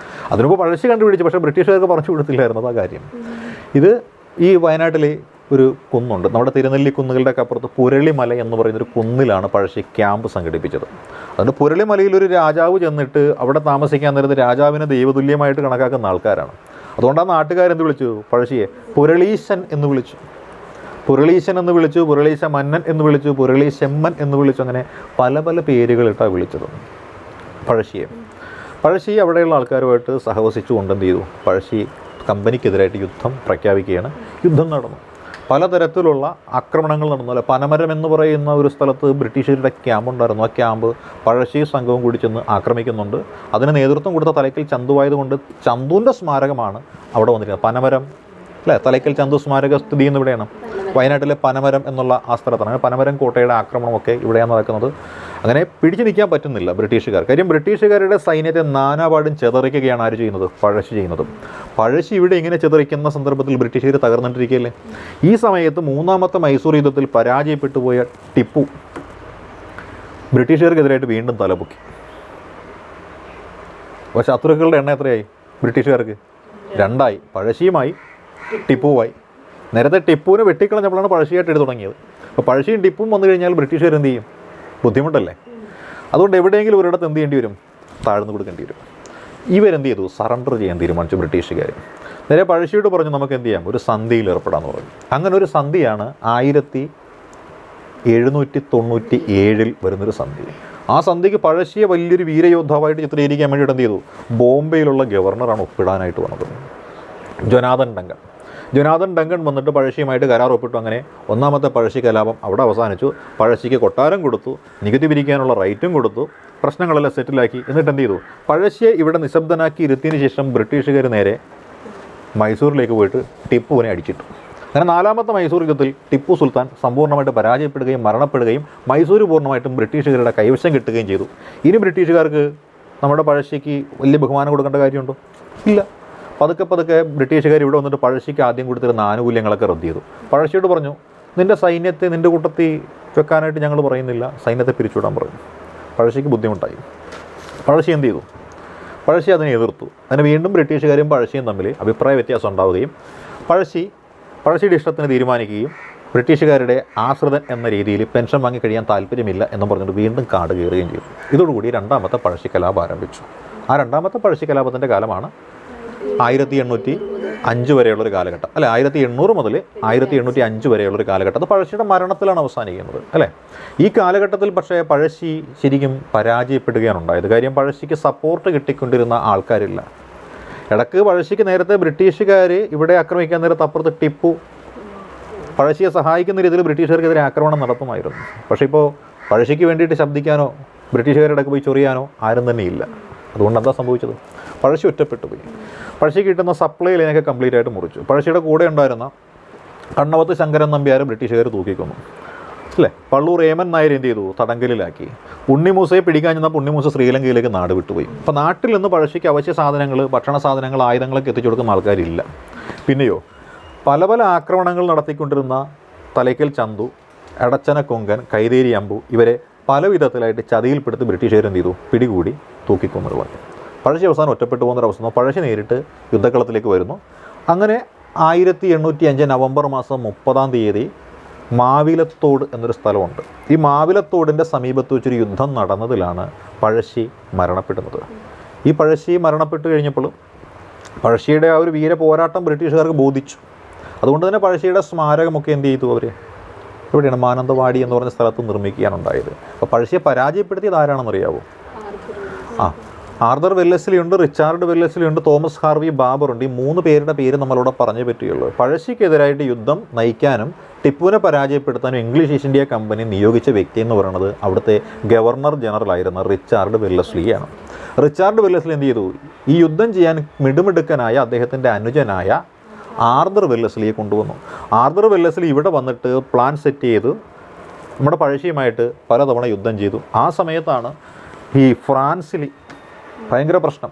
അതിനുമ്പോൾ പഴശ്ശി കണ്ടുപിടിച്ചു, പക്ഷേ ബ്രിട്ടീഷുകാർക്ക് പറഞ്ഞു കൊടുത്തില്ലായിരുന്നു ആ കാര്യം. ഇത് ഈ വയനാട്ടിലെ ഒരു കുന്നുണ്ട്, നമ്മുടെ തിരുനെല്ലി കുന്നുകളുടെയൊക്കെ അപ്പുറത്ത് പുരളിമല എന്ന് പറയുന്നൊരു കുന്നിലാണ് പഴശ്ശി ക്യാമ്പ് സംഘടിപ്പിച്ചത്. അതുകൊണ്ട് പുരളിമലയിൽ ഒരു രാജാവ് ചെന്നിട്ട് അവിടെ താമസിക്കാൻ നേരത്ത് രാജാവിനെ ദൈവതുല്യമായിട്ട് കണക്കാക്കുന്ന ആൾക്കാരാണ്. അതുകൊണ്ടാണ് നാട്ടുകാരെന്ത് വിളിച്ചു? പഴശ്ശിയെ പുരളീശൻ എന്ന് വിളിച്ചു. പുരളീശൻ എന്ന് വിളിച്ചു, പുരളീശ മന്നൻ എന്ന് വിളിച്ചു, പുരളീശമ്മൻ എന്ന് വിളിച്ചു. അങ്ങനെ പല പല പേരുകളിട്ടാണ് വിളിച്ചത് പഴശ്ശിയെ. പഴശ്ശി അവിടെയുള്ള ആൾക്കാരുമായിട്ട് സഹവസിച്ചുകൊണ്ട് എന്ത് ചെയ്തു? പഴശ്ശി കമ്പനിക്കെതിരായിട്ട് യുദ്ധം പ്രഖ്യാപിക്കുകയാണ്. യുദ്ധം നടന്നു. പലതരത്തിലുള്ള ആക്രമണങ്ങൾ നടന്നു. അല്ല, പനമരം എന്ന് പറയുന്ന ഒരു സ്ഥലത്ത് ബ്രിട്ടീഷുകാരുടെ ക്യാമ്പുണ്ടായിരുന്നു. ആ ക്യാമ്പ് പഴശ്ശി സംഘവും കൂടി ചെന്ന് ആക്രമിക്കുന്നുണ്ട്. അതിന് നേതൃത്വം കൊടുത്ത തലയ്ക്കൽ ചന്തുവായതുകൊണ്ട് ചന്തുവിൻ്റെ സ്മാരകമാണ് അവിടെ വന്നിരിക്കുന്നത്. പനമരം, അല്ലേ? തലയ്ക്കൽ ചന്തു സ്മാരക സ്ഥിതി ചെയ്യുന്ന ഇവിടെയാണ്, വയനാട്ടിലെ പനമരം എന്നുള്ള ആ സ്ഥലത്താണ്. അങ്ങനെ പനമരം കോട്ടയുടെ ആക്രമണമൊക്കെ ഇവിടെയാണ് നടക്കുന്നത്. അങ്ങനെ പിടിച്ചു നിൽക്കാൻ പറ്റുന്നില്ല ബ്രിട്ടീഷുകാർ. കാര്യം ബ്രിട്ടീഷുകാരുടെ സൈന്യത്തെ നാനാപാടും ചെതറിക്കുകയാണ് ആര് ചെയ്യുന്നത്? പഴശ്ശി ചെയ്യുന്നത്. പഴശ്ശി ഇവിടെ ഇങ്ങനെ ചെതറിക്കുന്ന സന്ദർഭത്തിൽ ബ്രിട്ടീഷുകാർ തകർന്നിട്ടിരിക്കുകയല്ലേ. ഈ സമയത്ത് 3ാമത്തെ മൈസൂർ യുദ്ധത്തിൽ പരാജയപ്പെട്ടു പോയ ടിപ്പു ബ്രിട്ടീഷുകാർക്കെതിരായിട്ട് വീണ്ടും തലപൊക്കി. അപ്പോൾ ശത്രുക്കളുടെ എണ്ണം എത്രയായി ബ്രിട്ടീഷുകാർക്ക്? 2ആയി. പഴശ്ശിയുമായി ടിപ്പുവായി. നേരത്തെ ടിപ്പുവിനെ വെട്ടിക്കളഞ്ഞപ്പോഴാണ് പഴശ്ശിയായിട്ട് എടുത്തു തുടങ്ങിയത്. അപ്പോൾ പഴശ്ശിയും ടിപ്പും വന്നു കഴിഞ്ഞാൽ ബ്രിട്ടീഷുകാർ എന്ത് ചെയ്യും? ബുദ്ധിമുട്ടല്ലേ. അതുകൊണ്ട് എവിടെയെങ്കിലും ഒരിടത്ത് എന്ത് ചെയ്യേണ്ടി വരും? താഴ്ന്നു കൊടുക്കേണ്ടി വരും. ഇവരെന്ത് ചെയ്തു? സറണ്ടർ ചെയ്യാൻ തീരുമാനിച്ചു ബ്രിട്ടീഷുകാർ. നേരെ പഴശ്ശിയോട് പറഞ്ഞു, നമുക്ക് എന്ത് ചെയ്യാം? ഒരു സന്ധിയിൽ ഏർപ്പെടാമെന്ന് പറഞ്ഞു. അങ്ങനെ ഒരു സന്ധിയാണ് 1797 വരുന്നൊരു സന്ധി. ആ സന്ധിക്ക് പഴശ്ശിയെ വലിയൊരു വീരയോദ്ധാവായിട്ട് ചിത്രീകരിക്കാൻ വേണ്ടിയിട്ട് എന്ത് ചെയ്തു, ബോംബെയിലുള്ള ഗവർണറാണ് ഒപ്പിടാനായിട്ട് വന്നത്, ജൊനാഥൻ ഡങ്കൺ വന്നിട്ട് പഴശ്ശിയുമായിട്ട് കരാർ ഒപ്പിട്ടു. അങ്ങനെ ഒന്നാമത്തെ പഴശ്ശി കലാപം അവിടെ അവസാനിച്ചു. പഴശ്ശിക്ക് കൊട്ടാരം കൊടുത്തു, നികുതി പിരിക്കാനുള്ള റൈറ്റും കൊടുത്തു, പ്രശ്നങ്ങളെല്ലാം സെറ്റിലാക്കി. എന്നിട്ട് എന്ത് ചെയ്തു, പഴശ്ശിയെ ഇവിടെ നിശബ്ദനാക്കി ഇരുത്തിയതിന് ശേഷം ബ്രിട്ടീഷുകാർ നേരെ മൈസൂരിലേക്ക് പോയിട്ട് ടിപ്പുവിനെ അടിച്ചിട്ടു. അങ്ങനെ നാലാമത്തെ മൈസൂർ യുദ്ധത്തിൽ ടിപ്പു സുൽത്താൻ സമ്പൂർണ്ണമായിട്ട് പരാജയപ്പെടുകയും മരണപ്പെടുകയും മൈസൂർ പൂർണ്ണമായിട്ടും ബ്രിട്ടീഷുകാരുടെ കൈവശം കിട്ടുകയും ചെയ്തു. ഇനി ബ്രിട്ടീഷുകാർക്ക് നമ്മുടെ പഴശ്ശിക്ക് വലിയ ബഹുമാനം കൊടുക്കേണ്ട കാര്യമുണ്ടോ? ഇല്ല. പതുക്കെ ബ്രിട്ടീഷുകാർ ഇവിടെ വന്നിട്ട് പഴശ്ശിക്ക് ആദ്യം കൊടുത്തിരുന്ന ആനുകൂല്യങ്ങളൊക്കെ റദ്ദ് ചെയ്തു. പഴശ്ശിയോട് പറഞ്ഞു, നിൻ്റെ സൈന്യത്തെ നിൻ്റെ കൂട്ടത്തിൽ വെക്കാനായിട്ട് ഞങ്ങൾ പറയുന്നില്ല, സൈന്യത്തെ പിരിച്ചുവിടാൻ പറഞ്ഞു. പഴശ്ശിക്ക് ബുദ്ധിമുട്ടായി. പഴശ്ശി എന്ത് ചെയ്തു, പഴശ്ശി അതിനെ എതിർത്തു. അങ്ങനെ വീണ്ടും ബ്രിട്ടീഷുകാരും പഴശ്ശിയും തമ്മിൽ അഭിപ്രായ വ്യത്യാസം ഉണ്ടാവുകയും പഴശ്ശിയുടെ ഇഷ്ടത്തിന് തീരുമാനിക്കുകയും ബ്രിട്ടീഷുകാരുടെ ആശ്രിതൻ എന്ന രീതിയിൽ പെൻഷൻ വാങ്ങി കഴിയാൻ താല്പര്യമില്ല എന്ന് പറഞ്ഞിട്ട് വീണ്ടും കാട് കയറുകയും ചെയ്തു. ഇതോടുകൂടി രണ്ടാമത്തെ പഴശ്ശി കലാപം ആരംഭിച്ചു. ആ രണ്ടാമത്തെ പഴശ്ശി കലാപത്തിൻ്റെ കാലമാണ് 1805 വരെയുള്ളൊരു കാലഘട്ടം, അല്ലെ 1800 മുതൽ 1805 വരെയുള്ളൊരു കാലഘട്ടം. അത് പഴശ്ശിയുടെ മരണത്തിലാണ് അവസാനിക്കുന്നത്, അല്ലേ? ഈ കാലഘട്ടത്തിൽ പക്ഷേ പഴശ്ശി ശരിക്കും പരാജയപ്പെടുകയാണ് ഉണ്ടായത്. കാര്യം പഴശ്ശിക്ക് സപ്പോർട്ട് കിട്ടിക്കൊണ്ടിരുന്ന ആൾക്കാരില്ല. ഇടയ്ക്ക് പഴശ്ശിക്ക് നേരത്തെ ബ്രിട്ടീഷുകാർ ഇവിടെ ആക്രമിക്കാൻ നേരത്ത് അപ്പുറത്ത് ടിപ്പു പഴശ്ശിയെ സഹായിക്കുന്ന രീതിയിൽ ബ്രിട്ടീഷുകാർക്കെതിരെ ആക്രമണം നടത്തുമായിരുന്നു. പക്ഷേ ഇപ്പോൾ പഴശ്ശിക്ക് വേണ്ടിയിട്ട് ശബ്ദിക്കാനോ ബ്രിട്ടീഷുകാരുടെ ഇടയ്ക്ക് പോയി ചൊറിയാനോ ആരും തന്നെ ഇല്ല. അതുകൊണ്ട് എന്താ സംഭവിച്ചത്, പഴശ്ശി ഒറ്റപ്പെട്ടു പോയി. പഴശ്ശിക്ക് കിട്ടുന്ന സപ്ലൈ ലൈനൊക്കെ കംപ്ലീറ്റ് ആയിട്ട് മുറിച്ചു. പഴശ്ശിയുടെ കൂടെ ഉണ്ടായിരുന്ന കണ്ണവത്ത് ശങ്കരൻ നമ്പ്യാരെ ബ്രിട്ടീഷുകാർ തൂക്കിക്കൊന്നു, അല്ലേ? പള്ളൂർ ഏമൻ നായർ എന്ത് ചെയ്തു, തടങ്കലിലാക്കി. ഉണ്ണിമൂസയെ പിടിക്കാൻ ചെന്നപ്പോൾ ഉണ്ണിമൂസ ശ്രീലങ്കയിലേക്ക് നാട് വിട്ടുപോയി. അപ്പോൾ നാട്ടിൽ നിന്ന് പഴശ്ശിക്ക് അവശ്യ സാധനങ്ങൾ, ഭക്ഷണ സാധനങ്ങൾ, ആയുധങ്ങളൊക്കെ എത്തിച്ചു കൊടുക്കുന്ന ആൾക്കാരില്ല. പിന്നെയോ പല ആക്രമണങ്ങൾ നടത്തിക്കൊണ്ടിരുന്ന തലയ്ക്കൽ ചന്തു, എടച്ചന കൊങ്കൻ, കൈതേരി അമ്പു ഇവരെ പല വിധത്തിലായിട്ട് ചതിയിൽപ്പെടുത്തി ബ്രിട്ടീഷുകാർ എന്ത് ചെയ്തു, പിടികൂടി തൂക്കിക്കൊന്നു. പഴശ്ശി അവസാനം ഒറ്റപ്പെട്ടു പോകുന്നൊരവസ്ഥ. പഴശ്ശി നേരിട്ട് യുദ്ധക്കളത്തിലേക്ക് വരുന്നു. അങ്ങനെ 1805 നവംബർ മാസം 30-ാം തീയതി മാവിലത്തോട് എന്നൊരു സ്ഥലമുണ്ട്. ഈ മാവിലത്തോടിൻ്റെ സമീപത്ത് വെച്ചൊരു യുദ്ധം നടന്നതിലാണ് പഴശ്ശി മരണപ്പെടുന്നത്. ഈ പഴശ്ശി മരണപ്പെട്ട് കഴിഞ്ഞപ്പോൾ പഴശ്ശിയുടെ ആ ഒരു വീര പോരാട്ടം ബ്രിട്ടീഷുകാർക്ക് ബോധിച്ചു. അതുകൊണ്ട് തന്നെ പഴശ്ശിയുടെ സ്മാരകമൊക്കെ എന്ത് ചെയ്തു, അവർ എവിടെയാണ്, മാനന്തവാടി എന്ന് പറഞ്ഞ സ്ഥലത്ത് നിർമ്മിക്കാനുണ്ടായത്. അപ്പോൾ പഴശ്ശിയെ പരാജയപ്പെടുത്തിയത് ആരാണെന്നറിയാവോ? ആർതർ വെല്ലസ്ലി ഉണ്ട്, റിച്ചാർഡ് വെല്ലസ്ലി ഉണ്ട്, തോമസ് ഹാർവി ബാബർ ഉണ്ട്. ഈ 3 പേരുടെ പേര് നമ്മളിവിടെ പറഞ്ഞേ പറ്റുകയുള്ളൂ. പഴശ്ശിക്കെതിരായിട്ട് യുദ്ധം നയിക്കാനും ടിപ്പുവിനെ പരാജയപ്പെടുത്താനും ഇംഗ്ലീഷ് ഈസ്റ്റ് ഇന്ത്യ കമ്പനി നിയോഗിച്ച വ്യക്തി എന്ന് പറയുന്നത് അവിടുത്തെ ഗവർണർ ജനറൽ ആയിരുന്ന റിച്ചാർഡ് വെല്ലസ്ലിയാണ്. റിച്ചാർഡ് വെല്ലസ്ലി എന്ത് ചെയ്തു, ഈ യുദ്ധം ചെയ്യാൻ മിടുമിടുക്കനായ അദ്ദേഹത്തിൻ്റെ അനുജനായ ആർതർ വെല്ലസ്ലിയെ കൊണ്ടുവന്നു. ആർതർ വെല്ലസ്ലി ഇവിടെ വന്നിട്ട് പ്ലാൻ സെറ്റ് ചെയ്ത് നമ്മുടെ പഴശ്ശിയുമായിട്ട് പലതവണ യുദ്ധം ചെയ്തു. ആ സമയത്താണ് ഈ ഫ്രാൻസിൽ ഭയങ്കര പ്രശ്നം.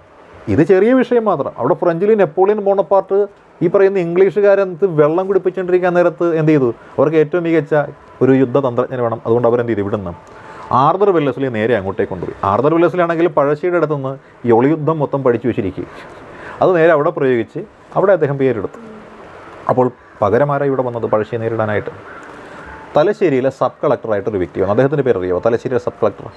ഇത് ചെറിയ വിഷയം മാത്രം. അവിടെ ഫ്രഞ്ചിൽ നെപ്പോളിയൻ ബോണപ്പാർട്ട് ഈ പറയുന്ന ഇംഗ്ലീഷുകാരത്ത് വെള്ളം കുടിപ്പിച്ചുകൊണ്ടിരിക്കാൻ നേരത്ത് എന്ത് ചെയ്തു, അവർക്ക് ഏറ്റവും മികച്ച ഒരു യുദ്ധതന്ത്രജ്ഞന് വേണം. അതുകൊണ്ട് അവരെന്ത് ചെയ്തു, ഇവിടുന്ന് ആർതർ വെല്ലസ്ലിയെ നേരെ അങ്ങോട്ടേക്ക് കൊണ്ടുപോയി. ആർതർ വെല്ലസ്ലി ആണെങ്കിൽ പഴശ്ശിയുടെ അടുത്തുനിന്ന് ഈ ഒളിയുദ്ധം മൊത്തം പഠിച്ചു വെച്ചിരിക്കുക. അത് നേരെ അവിടെ പ്രയോഗിച്ച് അവിടെ അദ്ദേഹം പേരെടുത്തു. അപ്പോൾ പകരമാരായി ഇവിടെ വന്നത് പഴശ്ശിയെ നേരിടാനായിട്ട് തലശ്ശേരിയിലെ സബ് കളക്ടറായിട്ടൊരു വ്യക്തി വന്നു. അദ്ദേഹത്തിൻ്റെ പേര് അറിയാമോ? തലശ്ശേരിയിലെ sub collector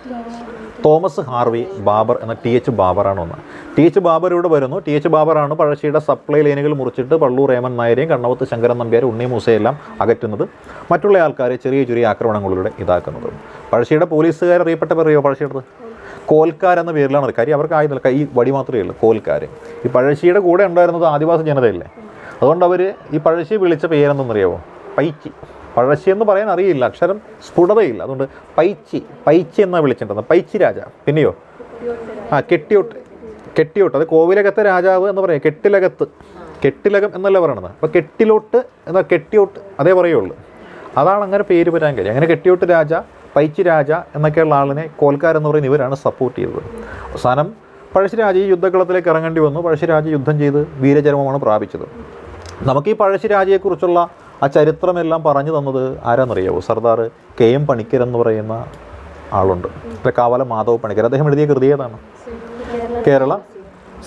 Thomas Harvey Baber എന്ന TH ബാബറാണ് ഒന്ന്. TH ബാബർ ഇവിടെ വരുന്നു. TH ബാബറാണ് പഴശ്ശിയുടെ സപ്ലൈ ലൈനുകൾ മുറിച്ചിട്ട് പള്ളൂർ ഏമൻ നായരെയും കണ്ണവത്ത് ശങ്കരൻ നമ്പ്യാരെ, ഉണ്ണി മൂസയെല്ലാം അകറ്റുന്നത്, മറ്റുള്ള ആൾക്കാരെ ചെറിയ ആക്രമണങ്ങളിലൂടെ ഇതാക്കുന്നത്. പഴശ്ശിയുടെ പോലീസുകാർ അറിയപ്പെട്ട പേരറിയോ പഴശ്ശിയുടെ? കോൽക്കാരെന്ന പേരിലാണ്. കാര്യം അവർക്ക് ആയുധം ഈ വടി മാത്രമേ ഉള്ളൂ, കോൽക്കാർ. ഈ പഴശ്ശിയുടെ കൂടെ ഉണ്ടായിരുന്നത് ആദിവാസി ജനതയല്ലേ. അതുകൊണ്ട് അവർ ഈ പഴശ്ശി വിളിച്ച പേരെന്തെന്നറിയാമോ? പൈച്ചി. പഴശ്ശി എന്ന് പറയാൻ അറിയില്ല, അക്ഷരം സ്ഫുടതയില്ല. അതുകൊണ്ട് പൈച്ചി എന്നാണ് വിളിച്ചിട്ടുള്ളത്, പൈച്ചി രാജ. പിന്നെയോ കെട്ടിയോട്ട്, അത് കോവിലകത്തെ രാജാവ് എന്ന് പറയാം. കെട്ടിലകം എന്നല്ല പറയണത്. അപ്പോൾ കെട്ടിലോട്ട് എന്നാൽ കെട്ടിയോട്ട് അതേ പറയുള്ളൂ. അതാണ് അങ്ങനെ പേര് വരാൻ കാര്യം. അങ്ങനെ കെട്ടിയോട്ട് രാജ, പൈച്ചി രാജ എന്നൊക്കെയുള്ള ആളിനെ കോൽക്കാരെന്ന് പറയുന്ന ഇവരാണ് സപ്പോർട്ട് ചെയ്തത്. അവസാനം പഴശ്ശിരാജ ഈ യുദ്ധക്കളത്തിലേക്ക് ഇറങ്ങേണ്ടി വന്നു. പഴശ്ശിരാജ യുദ്ധം ചെയ്ത് വീരചരമമാണ് പ്രാപിച്ചത്. നമുക്ക് ഈ പഴശ്ശിരാജയെക്കുറിച്ചുള്ള ആ ചരിത്രമെല്ലാം പറഞ്ഞു തന്നത് ആരാന്നറിയാവോ? സർദാർ KM പണിക്കർ എന്ന് പറയുന്ന ആളുണ്ട്. കാവല മാധവ് പണിക്കർ. അദ്ദേഹം എഴുതിയ കൃതി ഏതാണ്? കേരള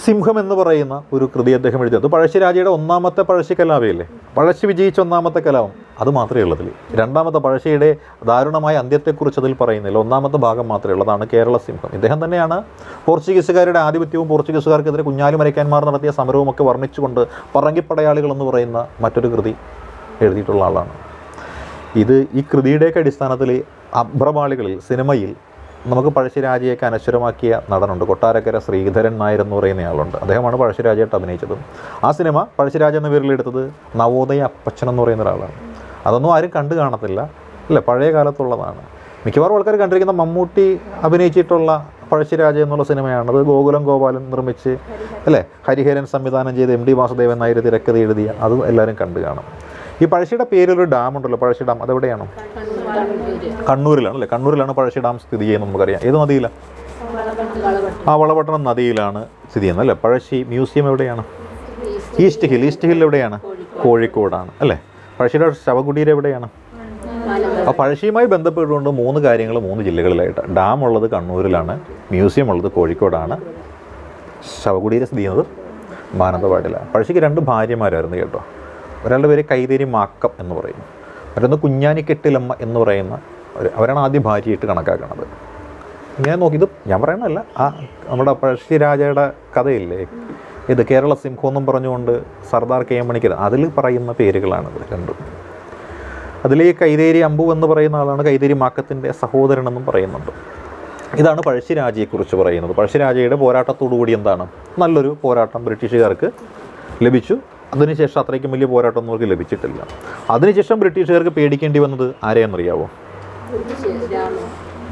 സിംഹം എന്ന് പറയുന്ന ഒരു കൃതി അദ്ദേഹം എഴുതിയത്. പഴശ്ശിരാജയുടെ ഒന്നാമത്തെ പഴശ്ശി കലാപയില്ലേ, പഴശ്ശി വിജയിച്ച ഒന്നാമത്തെ കലാപം, അത് മാത്രമേ ഉള്ളതിൽ. രണ്ടാമത്തെ പഴശ്ശിയുടെ ദാരുണമായ അന്ത്യത്തെക്കുറിച്ച് അതിൽ പറയുന്നില്ല. ഒന്നാമത്തെ ഭാഗം മാത്രമേ ഉള്ളതാണ് കേരള സിംഹം. ഇദ്ദേഹം തന്നെയാണ് പോർച്ചുഗീസുകാരുടെ ആധിപത്യവും പോർച്ചുഗീസുകാർക്കെതിരെ കുഞ്ഞാലിമരയ്ക്കാന്മാർ നടത്തിയ സമരവും ഒക്കെ വർണ്ണിച്ചുകൊണ്ട് പറങ്കിപ്പടയാളികൾ എന്ന് പറയുന്ന മറ്റൊരു കൃതി എഴുതിയിട്ടുള്ള ആളാണ്. ഈ കൃതിയുടെയൊക്കെ അടിസ്ഥാനത്തിൽ അഭ്രപാളികളിൽ സിനിമയിൽ നമുക്ക് പഴശ്ശിരാജയൊക്കെ അനശ്വരമാക്കിയ നടനുണ്ട്, കൊട്ടാരക്കര ശ്രീധരൻ നായർ എന്ന് പറയുന്ന ആളുണ്ട്. അദ്ദേഹമാണ് പഴശ്ശിരാജയായിട്ട് അഭിനയിച്ചത്. ആ സിനിമ പഴശ്ശിരാജ എന്ന പേരിൽ എടുത്തത് നവോദയ അപ്പച്ചൻ എന്ന് പറയുന്ന ഒരാളാണ്. അതൊന്നും ആരും കണ്ടു കാണത്തില്ല, അല്ലേ, പഴയ കാലത്തുള്ളതാണ്. മിക്കവാറും ആൾക്കാർ കണ്ടിരിക്കുന്ന മമ്മൂട്ടി അഭിനയിച്ചിട്ടുള്ള പഴശ്ശിരാജ എന്നുള്ള സിനിമയാണത്. ഗോകുലം ഗോപാലൻ നിർമ്മിച്ച്, അല്ലേ, ഹരിഹരൻ സംവിധാനം ചെയ്ത് MD വാസുദേവൻ നായർ തിരക്കഥ എഴുതിയ, അതും എല്ലാവരും കണ്ടു കാണും. ഈ പഴശ്ശിയുടെ പേരിലൊരു ഡാം ഉണ്ടല്ലോ, പഴശ്ശി ഡാം, അതെവിടെയാണ്? കണ്ണൂരിലാണ്, അല്ലേ? കണ്ണൂരിലാണ് പഴശ്ശി ഡാം സ്ഥിതി ചെയ്യുന്നത്. നമുക്കറിയാം. ഏത് നദിയിലാണ്? വളപട്ടണം നദിയിലാണ് സ്ഥിതി ചെയ്യുന്നത്, അല്ലേ? പഴശ്ശി മ്യൂസിയം എവിടെയാണ്? ഈസ്റ്റ് ഹിൽ എവിടെയാണ്? കോഴിക്കോടാണ്, അല്ലേ? പഴശ്ശിയുടെ ശവകുടീരം എവിടെയാണ്? അപ്പോൾ പഴശ്ശിയുമായി ബന്ധപ്പെട്ടുകൊണ്ട് 3 കാര്യങ്ങൾ 3 ജില്ലകളിലായിട്ട്. ഡാം ഉള്ളത് കണ്ണൂരിലാണ്, മ്യൂസിയം ഉള്ളത് കോഴിക്കോടാണ്, ശവകുടീരം സ്ഥിതി ചെയ്യുന്നത് മാനന്തവാടിലാണ്. പഴശ്ശിക്ക് 2 ഭാര്യമാരായിരുന്നു കേട്ടോ. ഒരാളുടെ പേര് കൈതേരി മാക്കം എന്ന് പറയും, മറ്റൊന്ന് കുഞ്ഞാനിക്കെട്ടിലമ്മ എന്ന് പറയുന്ന അവരാണ് ആദ്യം ഭാര്യയായിട്ട് കണക്കാക്കുന്നത്. ഇങ്ങനെ നോക്കി, ഇത് ഞാൻ പറയണതല്ല, ആ നമ്മുടെ പഴശ്ശിരാജയുടെ കഥയില്ലേ, ഇത് കേരള സിംഹം എന്നും പറഞ്ഞുകൊണ്ട് സർദാർ KM മണിക്കർ, അതിൽ പറയുന്ന പേരുകളാണിത് രണ്ടും. അതിൽ ഈ കൈതേരി അമ്പു എന്ന് പറയുന്ന ആളാണ് കൈതേരി മാക്കത്തിൻ്റെ സഹോദരനെന്നും പറയുന്നുണ്ട്. ഇതാണ് പഴശ്ശിരാജയെക്കുറിച്ച് പറയുന്നത്. പഴശ്ശിരാജയുടെ പോരാട്ടത്തോടു കൂടി എന്താണ്, നല്ലൊരു പോരാട്ടം ബ്രിട്ടീഷുകാർക്ക് ലഭിച്ചു. അതിനുശേഷം അത്രയ്ക്കും വലിയ പോരാട്ടമൊന്നും അവർക്ക് ലഭിച്ചിട്ടില്ല. അതിനുശേഷം ബ്രിട്ടീഷുകാർക്ക് പേടിക്കേണ്ടി വന്നത് ആരെയെന്നറിയാവോ?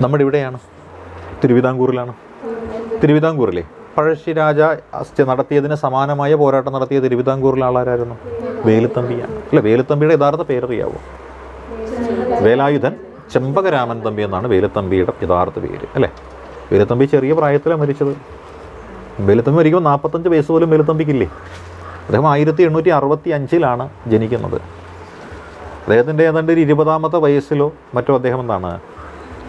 നമ്മുടെ ഇവിടെയാണ്, തിരുവിതാംകൂറിലാണ്. തിരുവിതാംകൂറിലെ പഴശ്ശിരാജ നടത്തിയതിന് സമാനമായ പോരാട്ടം നടത്തിയ തിരുവിതാംകൂറിലെ ആളാരായിരുന്നു? വേലുത്തമ്പിയാണ്, അല്ലേ? വേലുത്തമ്പിയുടെ യഥാർത്ഥ പേരറിയാവോ? വേലായുധൻ ചെമ്പകരാമൻ തമ്പി എന്നാണ് വേലുത്തമ്പിയുടെ യഥാർത്ഥ പേര്, അല്ലേ? വേലുത്തമ്പി ചെറിയ പ്രായത്തിലാണ് മരിച്ചത്. വേലുത്തമ്പി മരിക്കുമ്പോൾ 45 വയസ്സ് പോലും വേലുത്തമ്പിക്കില്ലേ. അദ്ദേഹം 1865 ജനിക്കുന്നത്. അദ്ദേഹത്തിൻ്റെ ഏതാണ്ട് ഒരു 20ാമത്തെ വയസ്സിലോ മറ്റോ അദ്ദേഹം എന്താണ്,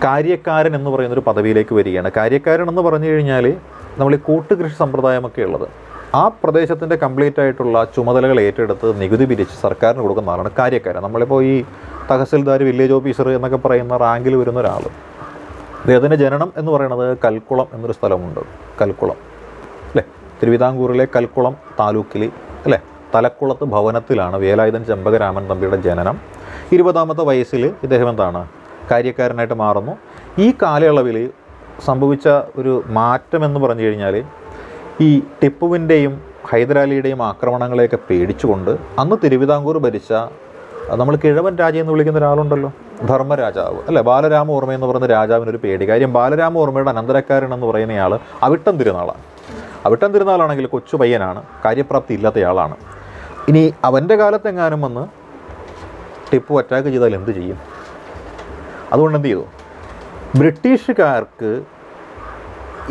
കാര്യക്കാരൻ എന്ന് പറയുന്നൊരു പദവിയിലേക്ക് വരികയാണ്. കാര്യക്കാരൻ എന്ന് പറഞ്ഞു കഴിഞ്ഞാൽ നമ്മൾ ഈ കൂട്ടുകൃഷി സമ്പ്രദായമൊക്കെ ഉള്ളത്, ആ പ്രദേശത്തിൻ്റെ കംപ്ലീറ്റ് ആയിട്ടുള്ള ചുമതലകൾ ഏറ്റെടുത്ത് നികുതി പിരിച്ച് സർക്കാരിന് കൊടുക്കുന്ന ആളാണ് കാര്യക്കാരൻ. നമ്മളിപ്പോൾ ഈ തഹസിൽദാർ, വില്ലേജ് ഓഫീസർ എന്നൊക്കെ പറയുന്ന റാങ്കിൽ വരുന്ന ഒരാൾ. അദ്ദേഹത്തിൻ്റെ ജനനം എന്ന് പറയുന്നത് കൽക്കുളം എന്നൊരു സ്ഥലമുണ്ട്, കൽക്കുളം, അല്ലേ? തിരുവിതാംകൂറിലെ കൽക്കുളം താലൂക്കിൽ, അല്ലേ, തലക്കുളത്ത് ഭവനത്തിലാണ് വേലായുധൻ ചെമ്പകരാമൻ തമ്പിയുടെ ജനനം. 20ാമത്തെ വയസ്സിൽ ഇദ്ദേഹം എന്താണ്, കാര്യക്കാരനായിട്ട് മാറുന്നു. ഈ കാലയളവിൽ സംഭവിച്ച ഒരു മാറ്റം എന്ന് പറഞ്ഞു കഴിഞ്ഞാൽ, ഈ ടിപ്പുവിൻ്റെയും ഹൈദരാലിയുടെയും ആക്രമണങ്ങളെയൊക്കെ പേടിച്ചുകൊണ്ട് അന്ന് തിരുവിതാംകൂർ ഭരിച്ച നമ്മൾ കിഴവൻ രാജ എന്ന് വിളിക്കുന്ന ഒരാളുണ്ടല്ലോ, ധർമ്മരാജാവ്, അല്ലേ? ബാലരാമവർമ്മ എന്ന് പറയുന്ന രാജാവിനൊരു പേടി. കാര്യം ബാലരാമവർമ്മയുടെ അനന്തരക്കാരൻ എന്ന് പറയുന്നയാൾ അവിട്ടം തിരുനാളാണ്. അവിട്ടം തിരുനാളാണെങ്കിൽ കൊച്ചു പയ്യനാണ്, കാര്യപ്രാപ്തി ഇല്ലാത്തയാളാണ്. ഇനി അവൻ്റെ കാലത്തെങ്ങാനും വന്ന് ടിപ്പു അറ്റാക്ക് ചെയ്താൽ എന്ത് ചെയ്യും? അതുകൊണ്ട് എന്ത് ചെയ്തു? ബ്രിട്ടീഷുകാർക്ക്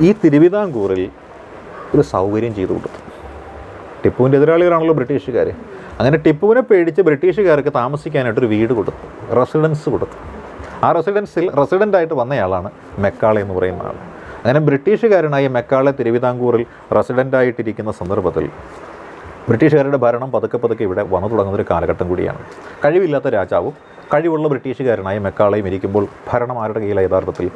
ഈ തിരുവിതാംകൂറിൽ ഒരു സൗകര്യം ചെയ്തു കൊടുത്തു. ടിപ്പുവിൻ്റെ എതിരാളികളാണല്ലോ ബ്രിട്ടീഷുകാർ. അങ്ങനെ ടിപ്പുവിനെ പേടിച്ച് ബ്രിട്ടീഷുകാർക്ക് താമസിക്കാനായിട്ടൊരു വീട് കൊടുത്തു, റെസിഡൻസ് കൊടുത്തു. ആ റെസിഡൻസിൽ റെസിഡൻ്റായിട്ട് വന്നയാളാണ് മെക്കാളെ എന്ന് പറയുന്ന ആൾ. അങ്ങനെ ബ്രിട്ടീഷുകാരനായ മെക്കാളെ തിരുവിതാംകൂറിൽ റെസിഡൻ്റായിട്ടിരിക്കുന്ന സന്ദർഭത്തിൽ ബ്രിട്ടീഷുകാരുടെ ഭരണം പതുക്കെ ഇവിടെ വന്നു തുടങ്ങുന്നൊരു കാലഘട്ടം കൂടിയാണ്. കഴിവില്ലാത്ത രാജാവും കഴിവുള്ള ബ്രിട്ടീഷുകാരനായ മെക്കാളയും ഇരിക്കുമ്പോൾ ഭരണം ആരുടെ കയ്യിലാണ്? യഥാർത്ഥത്തിൽ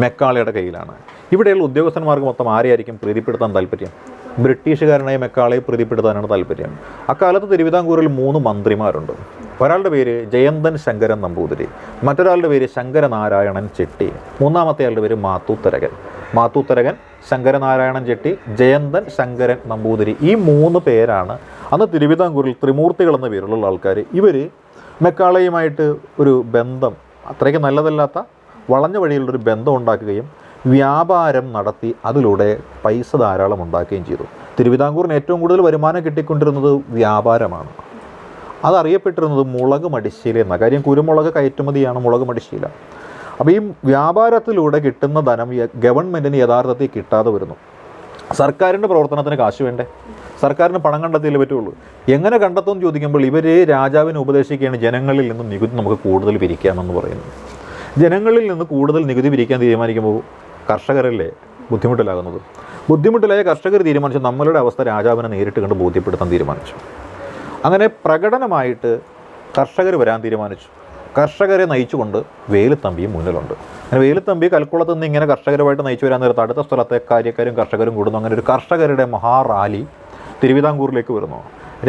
മെക്കാളയുടെ കയ്യിലാണ്. ഇവിടെയുള്ള ഉദ്യോഗസ്ഥന്മാർക്ക് മൊത്തം ആരെയായിരിക്കും പ്രീതിപ്പെടുത്താൻ താല്പര്യം? ബ്രിട്ടീഷുകാരനായ മെക്കാളയെ പ്രീതിപ്പെടുത്താനാണ് താല്പര്യം. അക്കാലത്ത് തിരുവിതാംകൂറിൽ 3 മന്ത്രിമാരുണ്ട്. ഒരാളുടെ പേര് ജയന്തൻ ശങ്കരൻ നമ്പൂതിരി, മറ്റൊരാളുടെ പേര് ശങ്കരനാരായണൻ ചെട്ടി, മൂന്നാമത്തെ ആളുടെ പേര് മാത്തൂത്തരകൻ, ശങ്കരനാരായണൻ ചെട്ടി, ജയന്തൻ ശങ്കരൻ നമ്പൂതിരി. ഈ 3 പേരാണ് അന്ന് തിരുവിതാംകൂറിൽ ത്രിമൂർത്തികൾ എന്ന പേരുള്ള ആൾക്കാർ. ഇവർ മെക്കാളയുമായിട്ട് ഒരു ബന്ധം, അത്രയ്ക്ക് നല്ലതല്ലാത്ത വളഞ്ഞ വഴിയിലുള്ളൊരു ബന്ധം ഉണ്ടാക്കുകയും വ്യാപാരം നടത്തി അതിലൂടെ പൈസ ധാരാളം ഉണ്ടാക്കുകയും ചെയ്തു. തിരുവിതാംകൂറിന് ഏറ്റവും കൂടുതൽ വരുമാനം കിട്ടിക്കൊണ്ടിരുന്നത് വ്യാപാരമാണ്. അതറിയപ്പെട്ടിരുന്നത് മുളക് മടിശ്ശീല എന്ന കാര്യം. കുരുമുളക് കയറ്റുമതിയാണ് മുളക് മടിശ്ശീല. അപ്പോൾ ഈ വ്യാപാരത്തിലൂടെ കിട്ടുന്ന ധനം ഗവൺമെൻറ്റിന് യഥാർത്ഥത്തിൽ കിട്ടാതെ വരുന്നു. സർക്കാരിൻ്റെ പ്രവർത്തനത്തിന് കാശ് വേണ്ടേ? സർക്കാരിന് പണം കണ്ടെത്തിയേ പറ്റുള്ളൂ. എങ്ങനെ കണ്ടെത്തുമെന്ന് ചോദിക്കുമ്പോൾ ഇവർ രാജാവിനെ ഉപദേശിക്കുകയാണ്, ജനങ്ങളിൽ നിന്ന് നികുതി നമുക്ക് കൂടുതൽ പിരിക്കാമെന്ന് പറയുന്നു. ജനങ്ങളിൽ നിന്ന് കൂടുതൽ നികുതി പിരിക്കാൻ തീരുമാനിക്കുമ്പോൾ കർഷകരല്ലേ ബുദ്ധിമുട്ടിലാകുന്നത്. ബുദ്ധിമുട്ടിലായ കർഷകർ തീരുമാനിച്ചു നമ്മളുടെ അവസ്ഥ രാജാവിനെ നേരിട്ട് കണ്ട് ബോധ്യപ്പെടുത്താൻ തീരുമാനിച്ചു. അങ്ങനെ പ്രകടനമായിട്ട് കർഷകർ വരാൻ തീരുമാനിച്ചു. കർഷകരെ നയിച്ചുകൊണ്ട് വേലുത്തമ്പിയും മുന്നിലുണ്ട്. അങ്ങനെ വേലുത്തമ്പി കൽക്കുളത്ത് നിന്ന് ഇങ്ങനെ കർഷകരുമായിട്ട് നയിച്ചു വരാൻ നേരത്ത് അടുത്ത സ്ഥലത്തെ കാര്യക്കാരും കർഷകരും കൂടുന്നു. അങ്ങനെ ഒരു കർഷകരുടെ മഹാറാലി തിരുവിതാംകൂറിലേക്ക് വരുന്നു.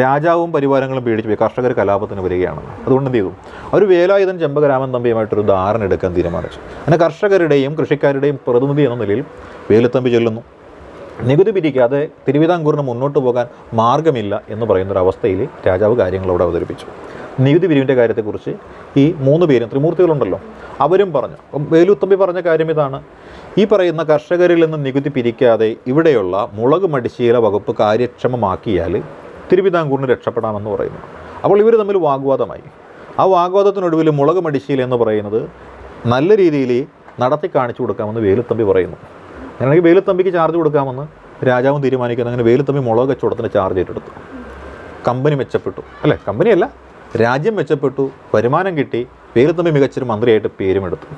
രാജാവും പരിവാരങ്ങളും പേടിച്ച് പോയി കർഷകർ കലാപത്തിന് വരികയാണെന്ന്. അതുകൊണ്ട് എന്ത് ചെയ്തു, അവർ വേലായുധൻ ചെമ്പകരാമൻ തമ്പിയുമായിട്ടൊരു ധാരണ എടുക്കാൻ തീരുമാനിച്ചു. അങ്ങനെ കർഷകരുടെയും കൃഷിക്കാരുടെയും പ്രതിനിധി എന്ന നിലയിൽ വേലുത്തമ്പി ചൊല്ലുന്നു. നികുതി പിരിക്കാതെ തിരുവിതാംകൂറിന് മുന്നോട്ട് പോകാൻ മാർഗമില്ല എന്ന് പറയുന്നൊരവസ്ഥയിൽ രാജാവ് കാര്യങ്ങൾ അവിടെ അവതരിപ്പിച്ചു. നികുതി പിരിവിൻ്റെ കാര്യത്തെക്കുറിച്ച് ഈ 3 പേരും ത്രിമൂർത്തികളുണ്ടല്ലോ അവരും പറഞ്ഞു. അപ്പം വേലുത്തമ്പി പറഞ്ഞ കാര്യം ഇതാണ്: ഈ പറയുന്ന കർഷകരിൽ നിന്ന് നികുതി പിരിക്കാതെ ഇവിടെയുള്ള മുളക് മടിശീല വകുപ്പ് കാര്യക്ഷമമാക്കിയാൽ തിരുവിതാംകൂറിന് രക്ഷപ്പെടാമെന്ന് പറയുന്നു. അപ്പോൾ ഇവർ തമ്മിൽ വാഗ്വാദമായി. ആ വാഗ്വാദത്തിനൊടുവിൽ മുളക് മടിശീല എന്ന് പറയുന്നത് നല്ല രീതിയിൽ നടത്തി കാണിച്ചു കൊടുക്കാമെന്ന് വേലുത്തമ്പി പറയുന്നു. അങ്ങനെയാണെങ്കിൽ വേലുത്തമ്പിക്ക് ചാർജ് കൊടുക്കാമെന്ന് രാജാവും തീരുമാനിക്കുന്നു. അങ്ങനെ വേലുത്തമ്പി മുളക് കച്ചവടത്തിന് ചാർജ് ഏറ്റെടുത്തു. കമ്പനി മെച്ചപ്പെട്ടു, അല്ലേ? കമ്പനിയല്ല, രാജ്യം മെച്ചപ്പെട്ടു, വരുമാനം കിട്ടി. വേലുത്തമ്പി മികച്ചൊരു മന്ത്രിയായിട്ട് പേരുമെടുത്തു.